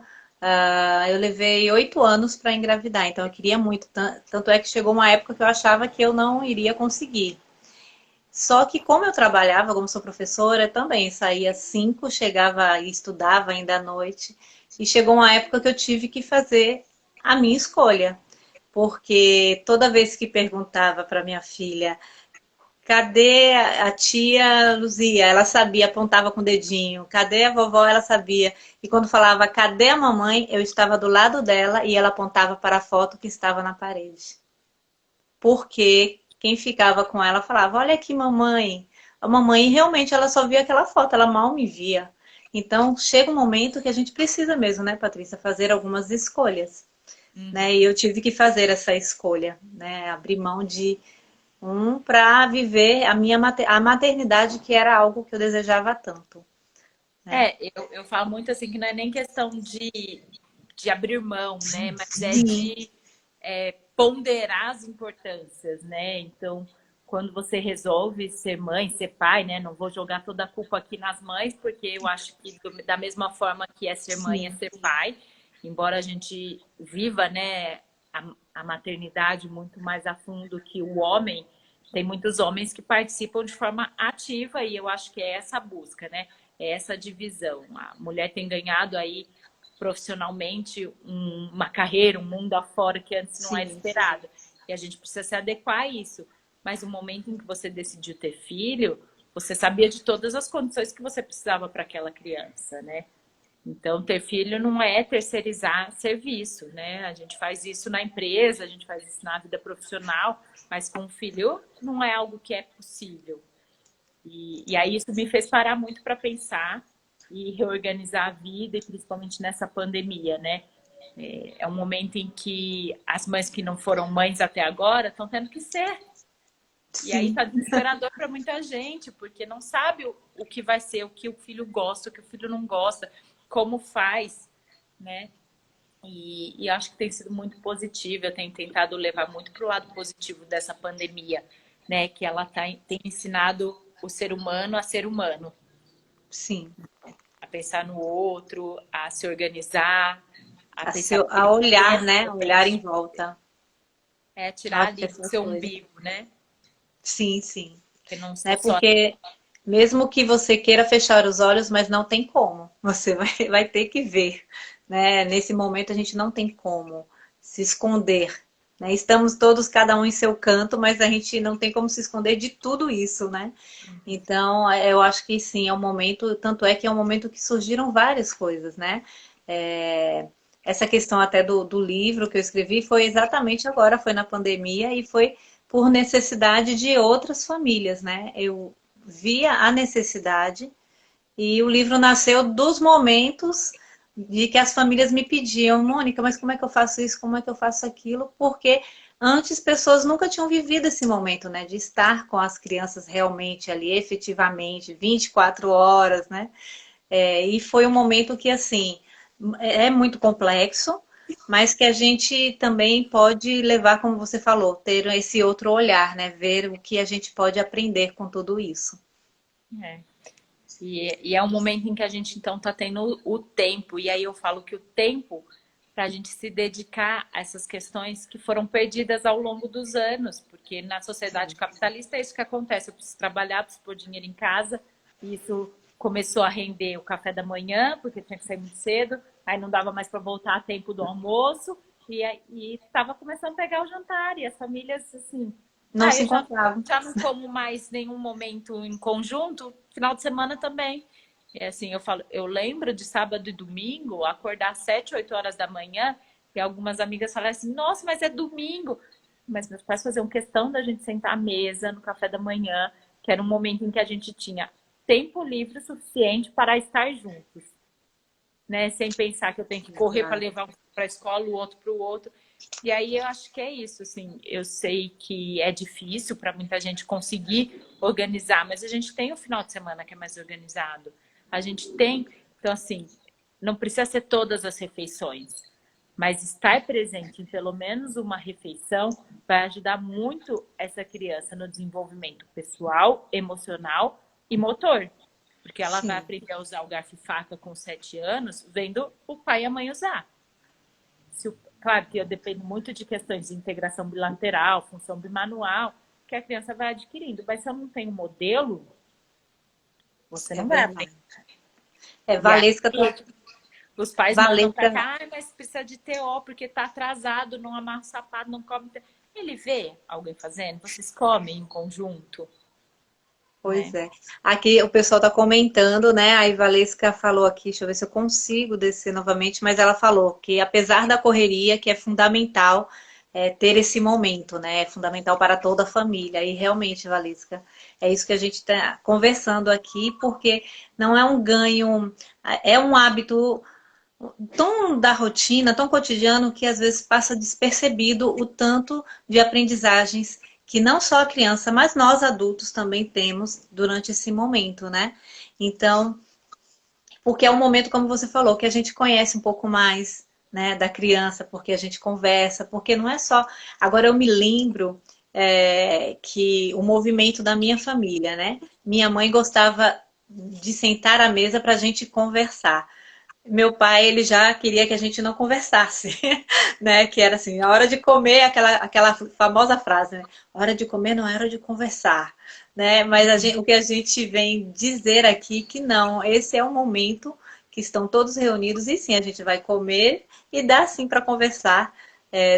Speaker 1: Eu levei 8 anos para engravidar, então eu queria muito. Tanto é que chegou uma época que eu achava que eu não iria conseguir. Só que como eu trabalhava, como sou professora, também saía às 5, chegava e estudava ainda à noite. E chegou uma época que eu tive que fazer a minha escolha. Porque toda vez que perguntava para minha filha, cadê a tia Luzia? Ela sabia, apontava com o dedinho. Cadê a vovó? Ela sabia. E quando falava, cadê a mamãe? Eu estava do lado dela e ela apontava para a foto que estava na parede. Porque quem ficava com ela falava, olha aqui, mamãe. A mamãe realmente ela só via aquela foto, ela mal me via. Então chega um momento que a gente precisa mesmo, né, Patrícia, fazer algumas escolhas. Né? E eu tive que fazer essa escolha, né? Abrir mão de para viver a maternidade, que era algo que eu desejava tanto. Né?
Speaker 2: eu falo muito assim que não é nem questão de abrir mão, né? Mas é
Speaker 1: Sim,
Speaker 2: de ponderar as importâncias, né? Então, quando você resolve ser mãe, ser pai, né? Não vou jogar toda a culpa aqui nas mães, porque eu acho que da mesma forma que é ser mãe, é
Speaker 1: sim,
Speaker 2: ser pai. Embora a gente viva, né, a maternidade muito mais a fundo que o homem, tem muitos homens que participam de forma ativa e eu acho que é essa busca, né? É essa divisão. A mulher tem ganhado aí profissionalmente uma carreira, um mundo afora que antes não era
Speaker 1: sim,
Speaker 2: esperado. E a gente precisa se adequar a isso. Mas o momento em que você decidiu ter filho, você sabia de todas as condições que você precisava para aquela criança, né? Então, ter filho não é terceirizar serviço, né? A gente faz isso na empresa, a gente faz isso na vida profissional, mas com filho não é algo que é possível. E aí isso me fez parar muito para pensar e reorganizar a vida, e principalmente nessa pandemia, né? É um momento em que as mães que não foram mães até agora estão tendo que ser. E aí
Speaker 1: sim,
Speaker 2: tá desesperador para muita gente, porque não sabe o que vai ser, o que o filho gosta, o que o filho não gosta, como faz, né? E acho que tem sido muito positivo. Eu tenho tentado levar muito para o lado positivo dessa pandemia, né? Que ela tem ensinado o ser humano a ser humano,
Speaker 1: sim.
Speaker 2: a pensar no outro, a se organizar, a
Speaker 1: A,
Speaker 2: pensar
Speaker 1: a olhar,
Speaker 2: primeiro,
Speaker 1: né? Olhar em volta.
Speaker 2: tirar
Speaker 1: Acho que
Speaker 2: ali do
Speaker 1: essa
Speaker 2: seu
Speaker 1: coisa.
Speaker 2: umbigo, né?
Speaker 1: Sim, sim.
Speaker 2: Que não
Speaker 1: Né?
Speaker 2: só.
Speaker 1: Porque mesmo que você queira fechar os olhos, mas não tem como. Você vai ter que ver. Né? Nesse momento a gente não tem como se esconder. Né? Estamos todos, cada um em seu canto, mas a gente não tem como se esconder de tudo isso, né? Então, eu acho que sim, é um momento, tanto é que é um momento que surgiram várias coisas, né? É, essa questão até do livro que eu escrevi foi exatamente agora, foi na pandemia e foi por necessidade de outras famílias, né? Eu via a necessidade e o livro nasceu dos momentos de que as famílias me pediam, Mônica, mas como é que eu faço isso? Como é que eu faço aquilo? Porque antes pessoas nunca tinham vivido esse momento, né? De estar com as crianças realmente ali, efetivamente, 24 horas, né? E foi um momento que, assim, é muito complexo, mas que a gente também pode levar, como você falou, ter esse outro olhar, né? Ver o que a gente pode aprender com tudo isso.
Speaker 2: É. E é um momento em que a gente, então, está tendo o tempo. E aí eu falo que o tempo para a gente se dedicar a essas questões que foram perdidas ao longo dos anos, porque na sociedade capitalista é isso que acontece. Eu preciso trabalhar, preciso pôr dinheiro em casa, e isso começou a render o café da manhã, porque tinha que sair muito cedo, aí não dava mais para voltar a tempo do almoço, e estava começando a pegar o jantar, e as famílias, assim,
Speaker 1: Não se
Speaker 2: eu
Speaker 1: encontravam.
Speaker 2: já não como mais nenhum momento em conjunto, final de semana também. É assim, eu falo, eu lembro de sábado e domingo acordar às 7, 8 horas da manhã e algumas amigas falaram assim, nossa, mas é domingo. Mas meus pais faziam questão da gente sentar à mesa no café da manhã, que era um momento em que a gente tinha tempo livre suficiente para estar juntos, né? Sem pensar que eu tenho que correr para levar um para a escola, o outro para o outro. E aí eu acho que é isso, assim, eu sei que é difícil para muita gente conseguir organizar, mas a gente tem o final de semana que é mais organizado. A gente tem, então assim, não precisa ser todas as refeições, mas estar presente em pelo menos uma refeição vai ajudar muito essa criança no desenvolvimento pessoal, emocional e motor. Porque ela vai
Speaker 1: Sim.
Speaker 2: aprender a usar o garfo e faca com 7 anos, vendo o pai e a mãe usar. Claro que eu dependo muito de questões de integração bilateral, função bimanual, que a criança vai adquirindo. Mas se eu não tenho modelo, você
Speaker 1: É
Speaker 2: não vai aprender.
Speaker 1: verdade. É,
Speaker 2: E aí,
Speaker 1: Valesca,
Speaker 2: os pais mandam para
Speaker 1: Valesca,
Speaker 2: cá, mas precisa de TO, porque está atrasado, não amarra o sapato, não come. Ele vê alguém fazendo, vocês comem em conjunto,
Speaker 1: pois
Speaker 2: né?
Speaker 1: é. Aqui o pessoal está comentando, né? A Valesca falou aqui, deixa eu ver se eu consigo descer novamente, mas ela falou que apesar da correria, que é fundamental ter esse momento, né? É fundamental para toda a família. E realmente, Valesca, é isso que a gente está conversando aqui, porque não é um ganho, é um hábito tão da rotina, tão cotidiano, que às vezes passa despercebido o tanto de aprendizagens que não só a criança, mas nós adultos também temos durante esse momento, né? Então, porque é um momento, como você falou, que a gente conhece um pouco mais, né, da criança, porque a gente conversa, porque não é só. Agora eu me lembro que o movimento da minha família, né? Minha mãe gostava de sentar à mesa para a gente conversar. Meu pai, ele já queria que a gente não conversasse, né? Que era assim, a hora de comer, aquela famosa frase, né? Hora de comer não é hora de conversar, né? Mas o que a gente vem dizer aqui que não, esse é o momento que estão todos reunidos e sim, a gente vai comer e dá sim para conversar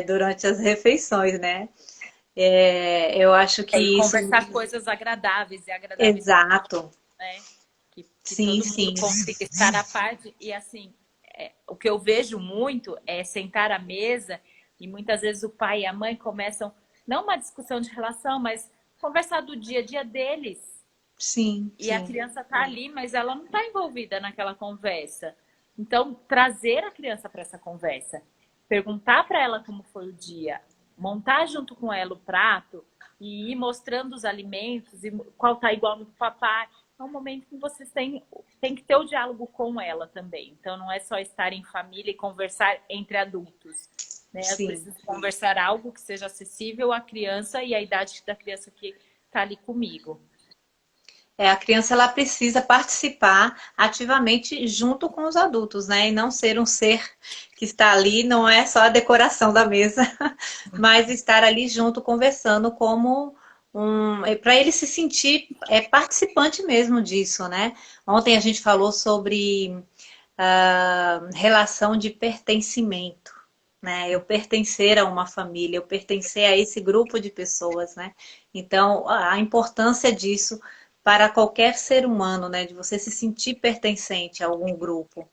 Speaker 1: durante as refeições, né? Eu acho
Speaker 2: E
Speaker 1: que isso...
Speaker 2: conversar coisas agradáveis, e agradáveis para todo
Speaker 1: Exato.
Speaker 2: mundo, né? Que
Speaker 1: Sim,
Speaker 2: todo mundo
Speaker 1: sim.
Speaker 2: consiga estar à parte. E assim, o que eu vejo muito é sentar à mesa e muitas vezes o pai e a mãe começam, não uma discussão de relação, mas conversar do dia a dia deles.
Speaker 1: Sim,
Speaker 2: E a
Speaker 1: sim.
Speaker 2: criança está ali, mas ela não está envolvida naquela conversa. Então, trazer a criança para essa conversa, perguntar para ela como foi o dia, montar junto com ela o prato e ir mostrando os alimentos e qual tá igual no papai. É um momento que vocês têm que ter o diálogo com ela também. Então, não é só estar em família e conversar entre adultos. Né? Eu
Speaker 1: Sim.
Speaker 2: preciso conversar algo que seja acessível à criança e à idade da criança que está ali comigo.
Speaker 1: A criança ela precisa participar ativamente junto com os adultos, né? E não ser um ser que está ali, não é só a decoração da mesa, mas estar ali junto conversando como para ele se sentir participante mesmo disso, né? Ontem a gente falou sobre relação de pertencimento, né? Eu pertencer a uma família, eu pertencer a esse grupo de pessoas, né? Então, a importância disso para qualquer ser humano, né? De você se sentir pertencente a algum grupo,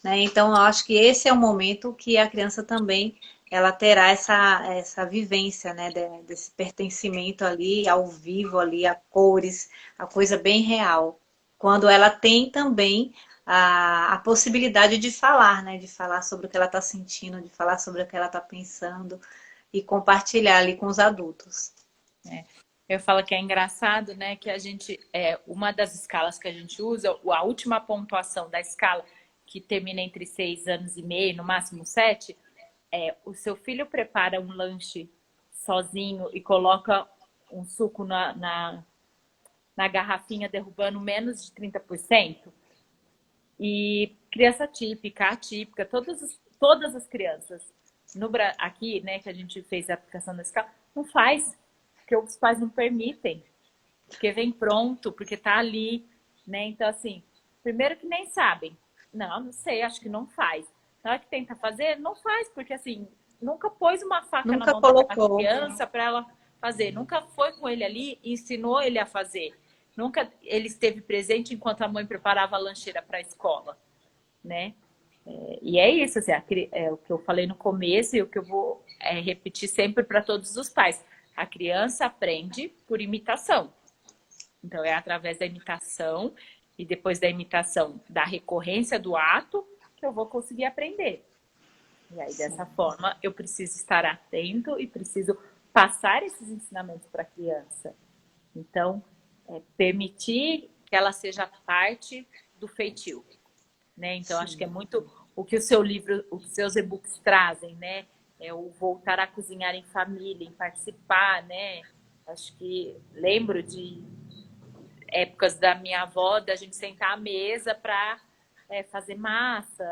Speaker 1: né? Então, eu acho que esse é o momento que a criança também ela terá essa vivência, né? Desse pertencimento ali ao vivo, ali a cores, a coisa bem real. Quando ela tem também a possibilidade de falar, né? De falar sobre o que ela está sentindo, de falar sobre o que ela está pensando e compartilhar ali com os adultos.
Speaker 2: Eu falo que é engraçado, né? Que a gente, uma das escalas que a gente usa, a última pontuação da escala, que termina entre 6 anos e meio, no máximo 7, o seu filho prepara um lanche sozinho e coloca um suco na garrafinha derrubando menos de 30%. E criança típica, atípica, todas as crianças aqui, né, que a gente fez a aplicação da escala, não faz, porque os pais não permitem, porque vem pronto, porque tá ali, né? Então, assim, primeiro que nem sabem. Não sei, acho que não faz. Na hora que tenta fazer, não faz, porque assim, nunca pôs uma faca na
Speaker 1: Nunca
Speaker 2: mão daquela
Speaker 1: colocou.
Speaker 2: criança para ela fazer, nunca foi com ele ali e ensinou ele a fazer. Nunca ele esteve presente enquanto a mãe preparava a lancheira para a escola, né? E é isso, assim, é o que eu falei no começo e o que eu vou repetir sempre para todos os pais. A criança aprende por imitação. Então, é através da imitação e depois da imitação da recorrência do ato que eu vou conseguir aprender. E aí, dessa forma, eu preciso estar atento e preciso passar esses ensinamentos para a criança. Então, permitir que ela seja parte do feitio, né? Então, acho que é muito o que o seu livro, os seus e-books trazem, né? É o voltar a cozinhar em família, em participar, né? Acho que lembro de épocas da minha avó, da gente sentar à mesa para fazer massa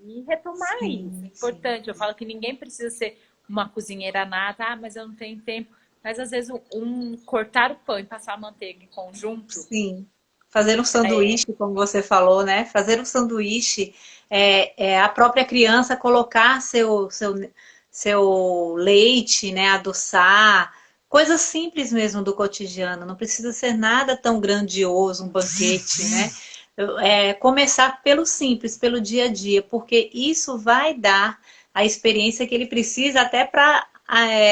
Speaker 2: e retomar isso. É importante. Eu falo que ninguém precisa ser uma cozinheira nata, mas eu não tenho tempo. Mas às vezes cortar o pão e passar a manteiga em conjunto.
Speaker 1: Sim. Fazer um sanduíche, como você falou, né? Fazer um sanduíche é a própria criança colocar seu leite, né? Adoçar. Coisas simples mesmo do cotidiano. Não precisa ser nada tão grandioso, um banquete, né? Começar pelo simples, pelo dia a dia, porque isso vai dar a experiência que ele precisa até para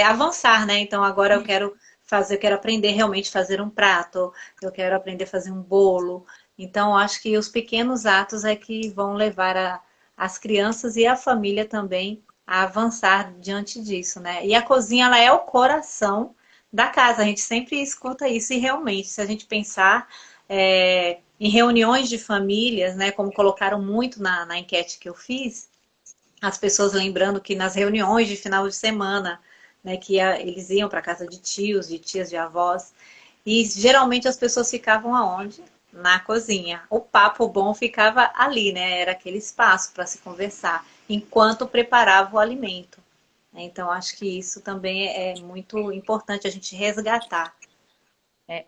Speaker 1: avançar, né? Então agora eu quero aprender realmente a fazer um prato, eu quero aprender a fazer um bolo. Então, acho que os pequenos atos é que vão levar as crianças e a família também a avançar diante disso, né? E a cozinha, ela é o coração da casa. A gente sempre escuta isso e realmente, se a gente pensar em reuniões de famílias, né? Como colocaram muito na enquete que eu fiz, as pessoas lembrando que nas reuniões de final de semana, né, eles iam para casa de tios, de tias, de avós, e geralmente as pessoas ficavam aonde? Na cozinha. O papo bom ficava ali, né? Era aquele espaço para se conversar, enquanto preparava o alimento. Então, acho que isso também é muito importante a gente resgatar.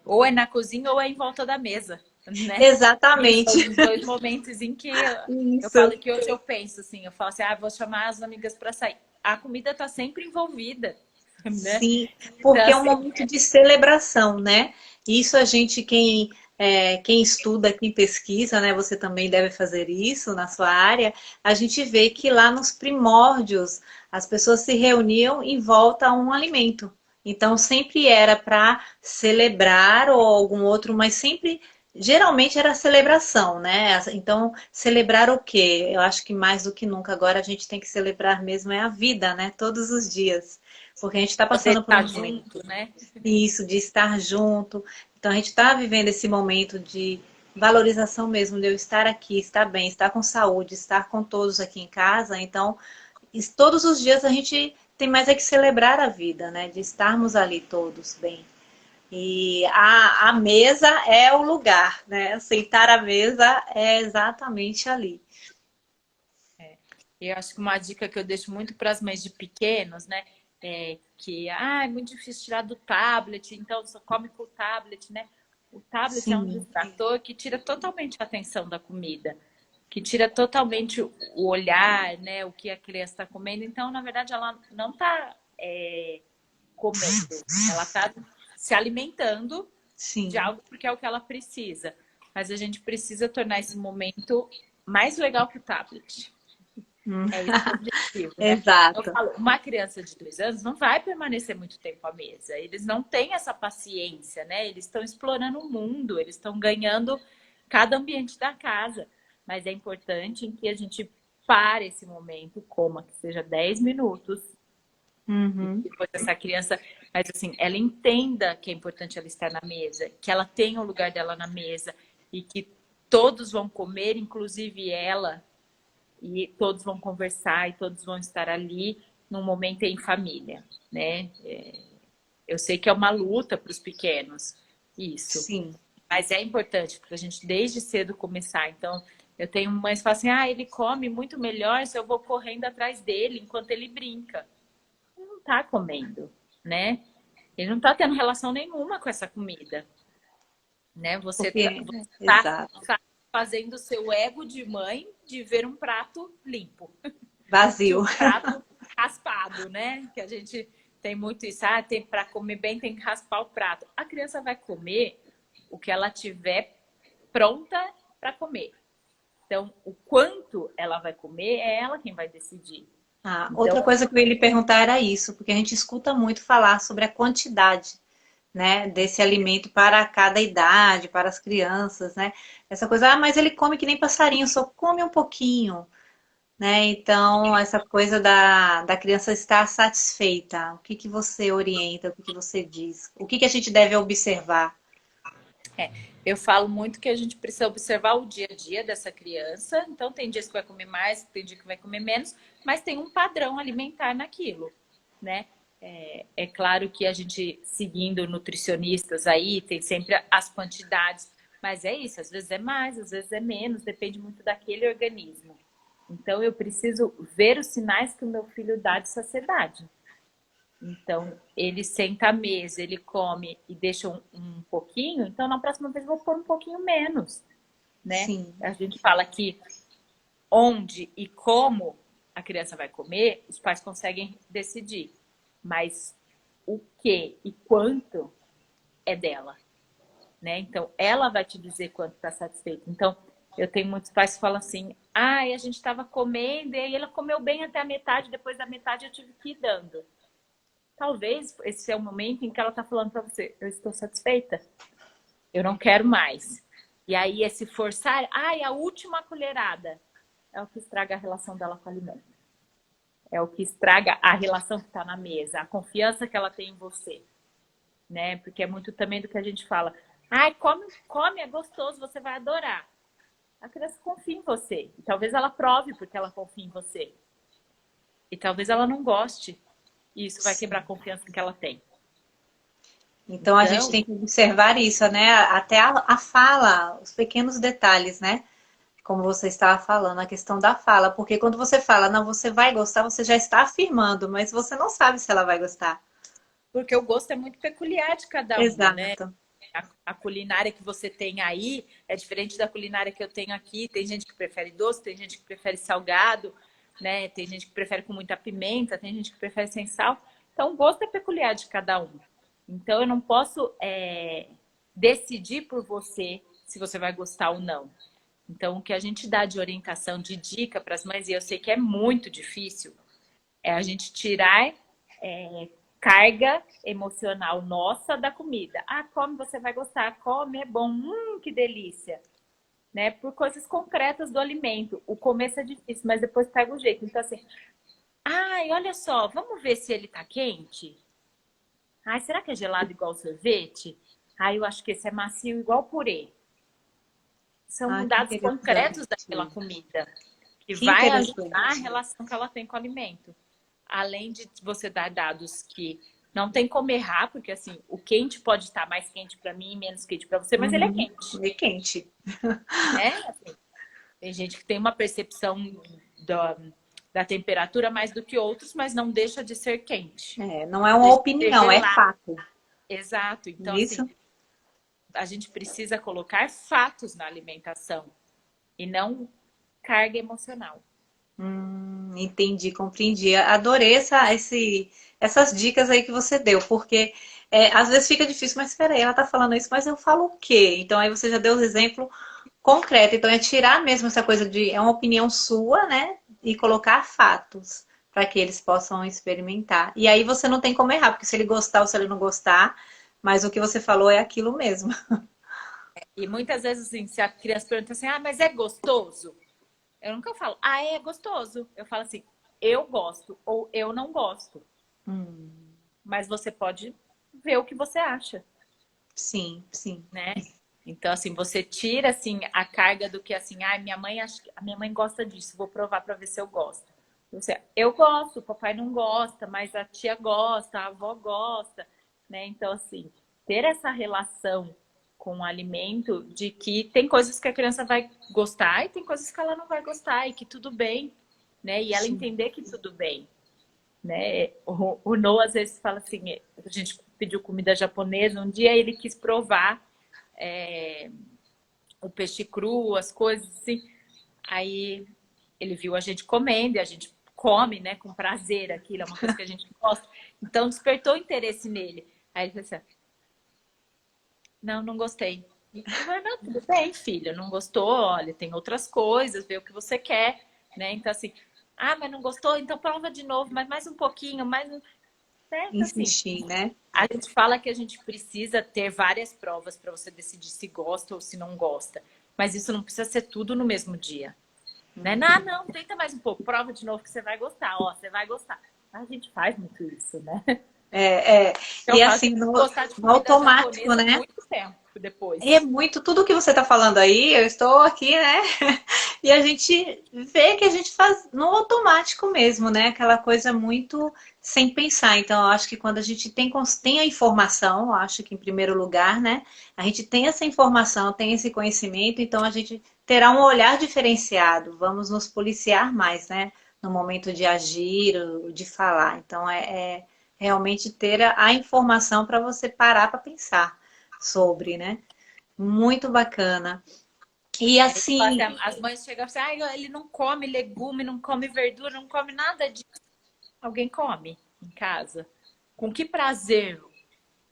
Speaker 2: Ou é na cozinha ou é em volta da mesa, né? E são
Speaker 1: Exatamente.
Speaker 2: os dois momentos em que eu
Speaker 1: Isso.
Speaker 2: falo que hoje eu penso assim, eu falo assim, vou chamar as amigas para sair. A comida está sempre envolvida, né?
Speaker 1: Sim,
Speaker 2: Então,
Speaker 1: porque é um
Speaker 2: assim,
Speaker 1: momento de celebração, né? Isso a gente, quem estuda, quem pesquisa, né? Você também deve fazer isso na sua área. A gente vê que lá nos primórdios as pessoas se reuniam em volta a um alimento. Então sempre era para celebrar ou algum outro, mas sempre, geralmente era celebração, né? Então celebrar o quê? Eu acho que mais do que nunca agora a gente tem que celebrar mesmo é a vida, né? Todos os dias. Porque a gente está
Speaker 2: poder
Speaker 1: passando por um
Speaker 2: estar
Speaker 1: momento,
Speaker 2: junto, né?
Speaker 1: isso, de estar junto. Então a gente está vivendo esse momento de valorização mesmo, de eu estar aqui, estar bem, estar com saúde, estar com todos aqui em casa. Então, todos os dias a gente tem mais é que celebrar a vida, né? De estarmos ali todos bem. E a mesa é o lugar, né? Sentar à mesa é exatamente ali.
Speaker 2: Eu acho que uma dica que eu deixo muito para as mães de pequenos, né? É que é muito difícil tirar do tablet, então só come com o tablet, né? O tablet é um
Speaker 1: Sim,
Speaker 2: distrator que tira totalmente a atenção da comida, que tira totalmente o olhar, né? O que a criança está comendo. Então, na verdade, ela não está comendo, ela está se alimentando de
Speaker 1: sim.
Speaker 2: algo porque é o que ela precisa. Mas a gente precisa tornar esse momento mais legal que o tablet. É esse o objetivo, né? Eu
Speaker 1: Exato.
Speaker 2: falo, uma criança de 2 anos não vai permanecer muito tempo à mesa. Eles não têm essa paciência, né? Eles estão explorando o mundo, eles estão ganhando cada ambiente da casa. Mas é importante em que a gente pare esse momento, coma que seja 10 minutos, e
Speaker 1: Uhum.
Speaker 2: depois essa criança, mas assim, ela entenda que é importante ela estar na mesa, que ela tenha o lugar dela na mesa e que todos vão comer, inclusive ela, e todos vão conversar e todos vão estar ali num momento em família, né? Eu sei que é uma luta para os pequenos, isso.
Speaker 1: Sim.
Speaker 2: Mas é importante para a gente desde cedo começar. Então, eu tenho mães que falam assim, ah, ele come muito melhor se eu vou correndo atrás dele enquanto ele brinca. Ele não está comendo, né? Ele não está tendo relação nenhuma com essa comida, né? Você
Speaker 1: Porque,
Speaker 2: tá
Speaker 1: exato,
Speaker 2: fazendo o seu ego de mãe de ver um prato limpo, de
Speaker 1: vazio.
Speaker 2: um prato raspado, né? Que a gente tem muito isso, ah, tem para comer bem tem que raspar o prato. A criança vai comer o que ela tiver pronta para comer. Então, o quanto ela vai comer é ela quem vai decidir.
Speaker 1: Ah, outra
Speaker 2: Então,
Speaker 1: coisa que eu ia lhe perguntar era isso, porque a gente escuta muito falar sobre a quantidade, né, desse alimento para cada idade, para as crianças, né? Essa coisa, ah, mas ele come que nem passarinho, só come um pouquinho, né? Então, essa coisa da criança estar satisfeita, o que que você orienta, o que que você diz? O que que a gente deve observar?
Speaker 2: eu falo muito que a gente precisa observar o dia a dia dessa criança. Então, tem dias que vai comer mais, tem dia que vai comer menos, mas tem um padrão alimentar naquilo, né? É claro que a gente, seguindo nutricionistas aí, tem sempre as quantidades, mas é isso, às vezes é mais, às vezes é menos, depende muito daquele organismo. Então, eu preciso ver os sinais que o meu filho dá de saciedade. Então, ele senta à mesa, ele come e deixa um pouquinho, então na próxima vez eu vou pôr um pouquinho menos, né?
Speaker 1: Sim,
Speaker 2: A gente fala que onde e como a criança vai comer, os pais conseguem decidir, mas o que e quanto é dela, né? Então, ela vai te dizer quanto está satisfeita. Então, eu tenho muitos pais que falam assim, ah, a gente estava comendo e aí ela comeu bem até a metade, depois da metade eu tive que ir dando. Talvez esse é o momento em que ela está falando para você, eu estou satisfeita, eu não quero mais. E aí esse forçar, ai, a última colherada é o que estraga a relação dela com o alimento. É o que estraga a relação que está na mesa, a confiança que ela tem em você, né? Porque é muito também do que a gente fala. Ai, come, come, é gostoso, você vai adorar. A criança confia em você. E talvez ela prove porque ela confia em você. E talvez ela não goste. E isso vai quebrar a
Speaker 1: sim.
Speaker 2: confiança que ela tem.
Speaker 1: Então a gente
Speaker 2: Então,
Speaker 1: tem que observar isso, né? Até a fala, os pequenos detalhes, né? Como você estava falando, a questão da fala, porque quando você fala, não, você vai gostar, você já está afirmando, mas você não sabe se ela vai gostar.
Speaker 2: porque o gosto é muito peculiar de cada um, né?
Speaker 1: Exato.
Speaker 2: A culinária que você tem aí é diferente da culinária que eu tenho aqui. Tem gente que prefere doce, tem gente que prefere salgado, né? Tem gente que prefere com muita pimenta, tem gente que prefere sem sal. Então, o gosto é peculiar de cada um. Então, eu não posso decidir por você se você vai gostar ou não. Então, o que a gente dá de orientação, de dica para as mães, e eu sei que é muito difícil, é a gente tirar carga emocional nossa da comida. Ah, come, você vai gostar. Come, é bom. Que delícia. Né? Por coisas concretas do alimento. O começo é difícil, mas depois pega o jeito. Então, assim, ai, olha só, vamos ver se ele tá quente? Ai, será que é gelado igual sorvete? Ai, eu acho que esse é macio igual purê.
Speaker 1: Ah,
Speaker 2: São
Speaker 1: que
Speaker 2: dados concretos daquela
Speaker 1: interessante.
Speaker 2: comida, que
Speaker 1: Que
Speaker 2: vai ajudar a
Speaker 1: interessante.
Speaker 2: relação que ela tem com o alimento. Além de você dar dados que não tem como errar, porque assim, o quente pode estar mais quente para mim e menos quente para você, mas ele é
Speaker 1: Uhum.
Speaker 2: quente,
Speaker 1: E quente.
Speaker 2: né? Assim, tem gente que tem uma percepção da, da temperatura mais do que outros, mas não deixa de ser quente.
Speaker 1: É, não é
Speaker 2: Não
Speaker 1: uma
Speaker 2: deixa de ser
Speaker 1: opinião, é
Speaker 2: gelado.
Speaker 1: fato.
Speaker 2: Exato. Então, assim,
Speaker 1: Isso?
Speaker 2: a gente precisa colocar fatos na alimentação e não carga emocional.
Speaker 1: Entendi, compreendi. Adorei essas dicas aí que você deu, porque às vezes fica difícil, mas espera aí, ela tá falando isso, mas eu falo o quê? Então aí você já deu o exemplo concreto. Então é tirar mesmo essa coisa de é uma opinião sua, né? E colocar fatos para que eles possam experimentar. E aí você não tem como errar, porque se ele gostar ou se ele não gostar, mas o que você falou é aquilo mesmo.
Speaker 2: E muitas vezes, assim, se a criança pergunta assim, ah, mas é gostoso? Eu nunca falo, ah, é gostoso. Eu falo assim, eu gosto ou eu não gosto.
Speaker 1: Hum,
Speaker 2: Mas você pode ver o que você acha,
Speaker 1: sim, sim.
Speaker 2: né? Então, assim, você tira, assim, a carga do que, assim, ah, a minha mãe gosta disso, vou provar para ver se eu gosto. Você, eu gosto, o papai não gosta, mas a tia gosta, a avó gosta, né? Então, assim, ter essa relação com o alimento, de que tem coisas que a criança vai gostar e tem coisas que ela não vai gostar, e que tudo bem, né? E ela
Speaker 1: Sim.
Speaker 2: entender que tudo bem, né? O Noah às vezes fala assim, a gente pediu comida japonesa, um dia ele quis provar o peixe cru, as coisas assim, aí ele viu a gente comendo e a gente come, né, com prazer aquilo, é uma coisa que a gente gosta. Então despertou interesse nele. Aí ele falou assim, não, não gostei. Eu falei, não, tudo bem, filho, não gostou, olha, tem outras coisas, vê o que você quer, né? Então assim, ah, mas não gostou? Então prova de novo, mas mais um pouquinho, mais um... Certo, assim.
Speaker 1: Insistir, né?
Speaker 2: A gente fala que a gente precisa ter várias provas para você decidir se gosta ou se não gosta. Mas isso não precisa ser tudo no mesmo dia. Né? Não, não, tenta mais um pouco, prova de novo que você vai gostar, ó, você vai gostar. A gente faz muito isso, né?
Speaker 1: É,
Speaker 2: Eu
Speaker 1: e
Speaker 2: faço
Speaker 1: assim,
Speaker 2: gostar de
Speaker 1: no
Speaker 2: comida
Speaker 1: automático,
Speaker 2: japonesa
Speaker 1: né?
Speaker 2: muito tempo
Speaker 1: E é
Speaker 2: depois.
Speaker 1: muito, tudo que você está falando aí, eu estou aqui, né? E a gente vê que a gente faz no automático mesmo, né? Aquela coisa muito sem pensar. Então, eu acho que quando a gente tem a informação, eu acho que em primeiro lugar, né? A gente tem essa informação, tem esse conhecimento, então a gente terá um olhar diferenciado. Vamos nos policiar mais, né? No momento de agir, de falar. Então, é realmente ter a informação para você parar para pensar sobre, né? Muito bacana. E
Speaker 2: Aí eu falo assim,
Speaker 1: assim,
Speaker 2: as mães chegam assim, ah, ele não come legume, não come verdura, não come nada disso. Alguém come em casa? Com que prazer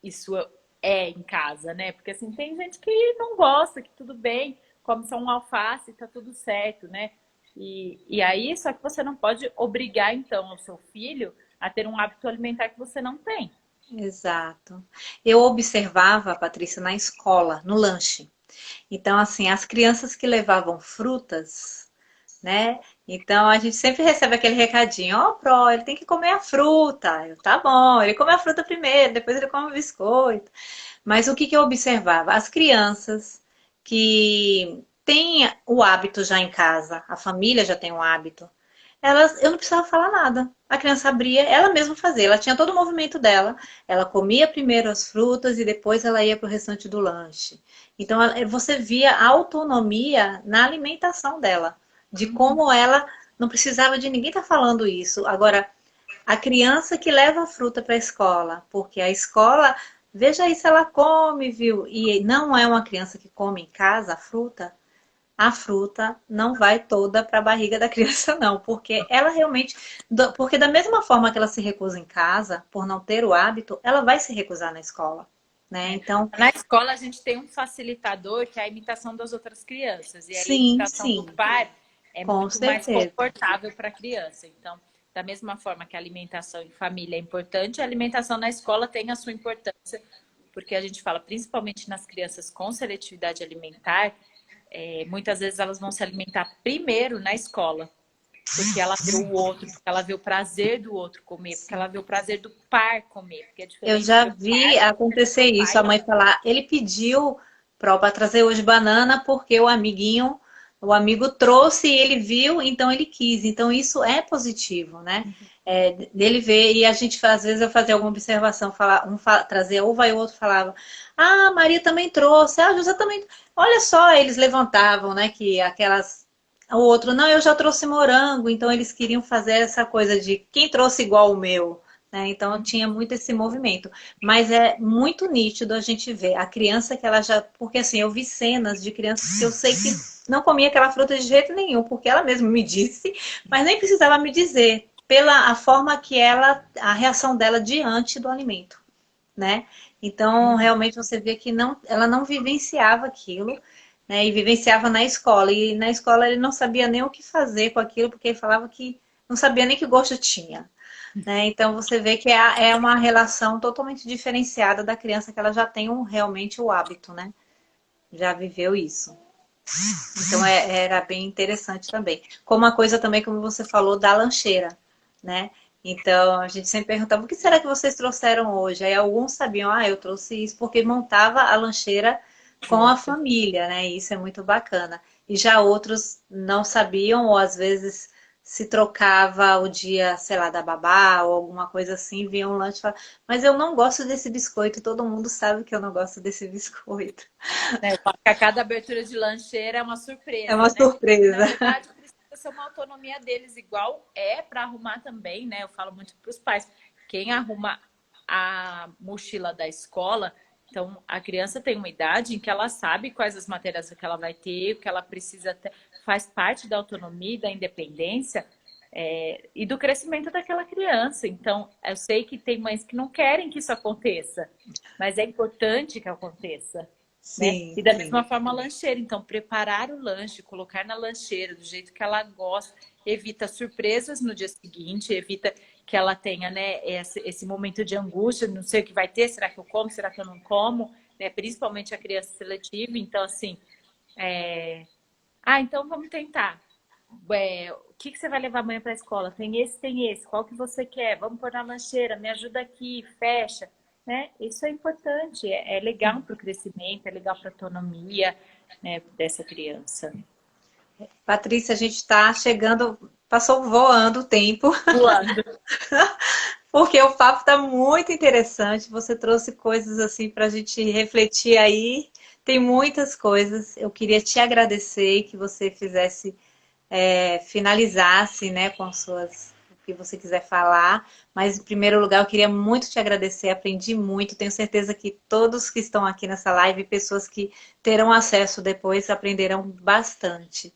Speaker 2: isso é em casa, né? Porque assim, tem gente que não gosta, que tudo bem, come só um alface, tá tudo certo, né? E aí, só que você não pode obrigar, então, o seu filho a ter um hábito alimentar que você não tem.
Speaker 1: exato. Eu observava, Patrícia, na escola, no lanche. Então, assim, as crianças que levavam frutas, né? Então a gente sempre recebe aquele recadinho, ó, Pro, ele tem que comer a fruta. Eu, tá bom, ele come a fruta primeiro, depois ele come o biscoito. Mas o que que eu observava? As crianças que têm o hábito já em casa, a família já tem um hábito, eu não precisava falar nada. A criança abria, ela mesma fazia, ela tinha todo o movimento dela. Ela comia primeiro as frutas e depois ela ia para o restante do lanche. Então você via a autonomia na alimentação dela, de como ela não precisava de ninguém estar falando isso. Agora, a criança que leva a fruta para a escola, porque a escola, veja aí se ela come, viu? E não é uma criança que come em casa a fruta não vai toda para a barriga da criança, não, porque ela realmente, porque da mesma forma que ela se recusa em casa, por não ter o hábito, ela vai se recusar na escola, né?
Speaker 2: Né?
Speaker 1: Então,
Speaker 2: Na escola, a gente tem um facilitador que é a imitação das outras crianças. E aí, a
Speaker 1: sim,
Speaker 2: imitação do
Speaker 1: sim,
Speaker 2: par é
Speaker 1: com
Speaker 2: muito mais
Speaker 1: certeza.
Speaker 2: confortável para a criança. Então, da mesma forma que a alimentação em família é importante, a alimentação na escola tem a sua importância, porque a gente fala, principalmente nas crianças com seletividade alimentar, muitas vezes elas vão se alimentar primeiro na escola, porque ela vê o outro, porque ela vê o prazer do outro comer, porque ela vê o prazer do par comer, porque é
Speaker 1: Eu
Speaker 2: diferente
Speaker 1: já
Speaker 2: ver o
Speaker 1: vi
Speaker 2: par comer do
Speaker 1: acontecer
Speaker 2: seu
Speaker 1: isso, a
Speaker 2: pai.
Speaker 1: mãe falar, ele pediu para trazer hoje banana porque o amigo trouxe e ele viu, então ele quis. Então isso é positivo, né? Dele ver, e a gente, às vezes, eu fazia alguma observação, falar, trazia uva e o outro falava, ah, Maria também trouxe, ah, José também. Olha só, eles levantavam, né, que aquelas. O outro, não, eu já trouxe morango, então eles queriam fazer essa coisa de quem trouxe igual o meu, né? Então tinha muito esse movimento. Mas é muito nítido a gente ver a criança que ela já. Porque assim, eu vi cenas de crianças que eu sei que não comia aquela fruta de jeito nenhum, porque ela mesma me disse, mas nem precisava me dizer, pela a forma que a reação dela diante do alimento, né? Então, realmente você vê que não, ela não vivenciava aquilo, né? E vivenciava na escola. E na escola ele não sabia nem o que fazer com aquilo, porque ele falava que não sabia nem que gosto tinha, né? Então você vê que é uma relação totalmente diferenciada da criança que ela já tem realmente o hábito, né? Já viveu isso. Então era bem interessante também. Como uma coisa também, como você falou, da lancheira, né? Então a gente sempre perguntava, o que será que vocês trouxeram hoje? Aí alguns sabiam, eu trouxe isso porque montava a lancheira com a família, né? E isso é muito bacana. E já outros não sabiam, ou às vezes se trocava o dia, sei lá, da babá ou alguma coisa assim, vinha um lanche e falava, mas eu não gosto desse biscoito, todo mundo sabe que eu não gosto desse biscoito.
Speaker 2: Né? A cada abertura de lancheira é uma
Speaker 1: É uma
Speaker 2: surpresa, né? Na
Speaker 1: surpresa.
Speaker 2: verdade, precisa ser uma autonomia deles, igual é para arrumar também, né? Eu falo muito para os pais. Quem arruma a mochila da escola, então a criança tem uma idade em que ela sabe quais as matérias que ela vai ter, o que ela precisa ter, faz parte da autonomia e da independência e do crescimento daquela criança. Então, eu sei que tem mães que não querem que isso aconteça, mas é importante que aconteça. Né?
Speaker 1: Sim,
Speaker 2: E da
Speaker 1: sim.
Speaker 2: mesma forma a lancheira. Então, preparar o lanche, colocar na lancheira do jeito que ela gosta, evita surpresas no dia seguinte, evita que ela tenha, né, esse momento de angústia, não sei o que vai ter, será que eu como, será que eu não como, né? Principalmente a criança seletiva. Então, assim, então vamos tentar. O que você vai levar amanhã para a escola? Tem esse. Qual que você quer? Vamos pôr na lancheira, me ajuda aqui, fecha. Né? Isso é importante, é legal para o crescimento, é legal para a autonomia, né, dessa criança.
Speaker 1: Patrícia, a gente está chegando, passou voando o tempo,
Speaker 2: Voando.
Speaker 1: porque o papo está muito interessante. Você trouxe coisas assim para a gente refletir aí. Tem muitas coisas. Eu queria te agradecer que você fizesse, finalizasse, né, com suas, o que você quiser falar. Mas, em primeiro lugar, eu queria muito te agradecer. Aprendi muito. Tenho certeza que todos que estão aqui nessa live, pessoas que terão acesso depois, aprenderão bastante.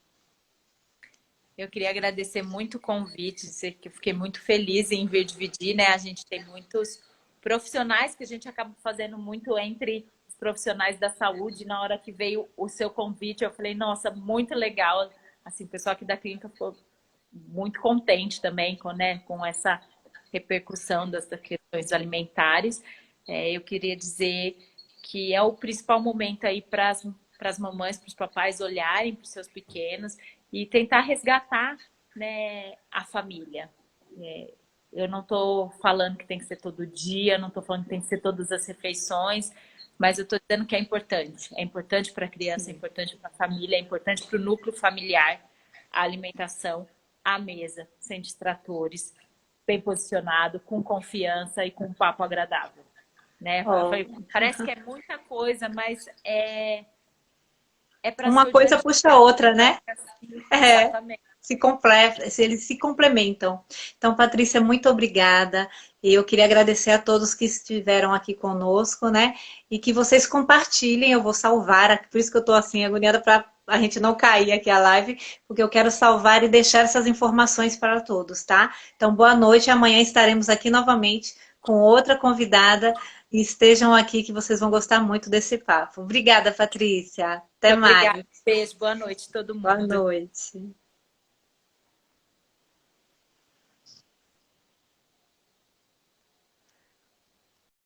Speaker 2: Eu queria agradecer muito o convite, dizer que eu fiquei muito feliz em vir dividir, né? A gente tem muitos profissionais que a gente acaba fazendo muito entre os profissionais da saúde. Na hora que veio o seu convite, eu falei, nossa, muito legal. Assim, o pessoal aqui da clínica ficou muito contente também com essa repercussão das questões alimentares. Eu queria dizer que é o principal momento aí para as mamães, para os papais olharem para os seus pequenos e tentar resgatar, né, a família. Eu não estou falando que tem que ser todo dia, não estou falando que tem que ser todas as refeições, mas eu estou dizendo que é importante. É importante para a criança, é importante para a família, é importante para o núcleo familiar, a alimentação à mesa, sem distratores, bem posicionado, com confiança e com um papo agradável. Né?
Speaker 1: Oh.
Speaker 2: Parece que é muita coisa, mas é para
Speaker 1: Uma
Speaker 2: ser o dia a
Speaker 1: coisa
Speaker 2: dia.
Speaker 1: puxa a outra, né? É,
Speaker 2: Exatamente.
Speaker 1: eles se complementam. Então, Patrícia, muito obrigada. E eu queria agradecer a todos que estiveram aqui conosco, né? E que vocês compartilhem, eu vou salvar, por isso que eu estou assim, agoniada para a gente não cair aqui a live, porque eu quero salvar e deixar essas informações para todos, tá? Então, boa noite. Amanhã estaremos aqui novamente com outra convidada. E estejam aqui que vocês vão gostar muito desse papo. Obrigada, Patrícia. Até
Speaker 2: Muito
Speaker 1: mais.
Speaker 2: obrigada. Beijo, boa noite a todo
Speaker 1: Boa
Speaker 2: mundo.
Speaker 1: noite.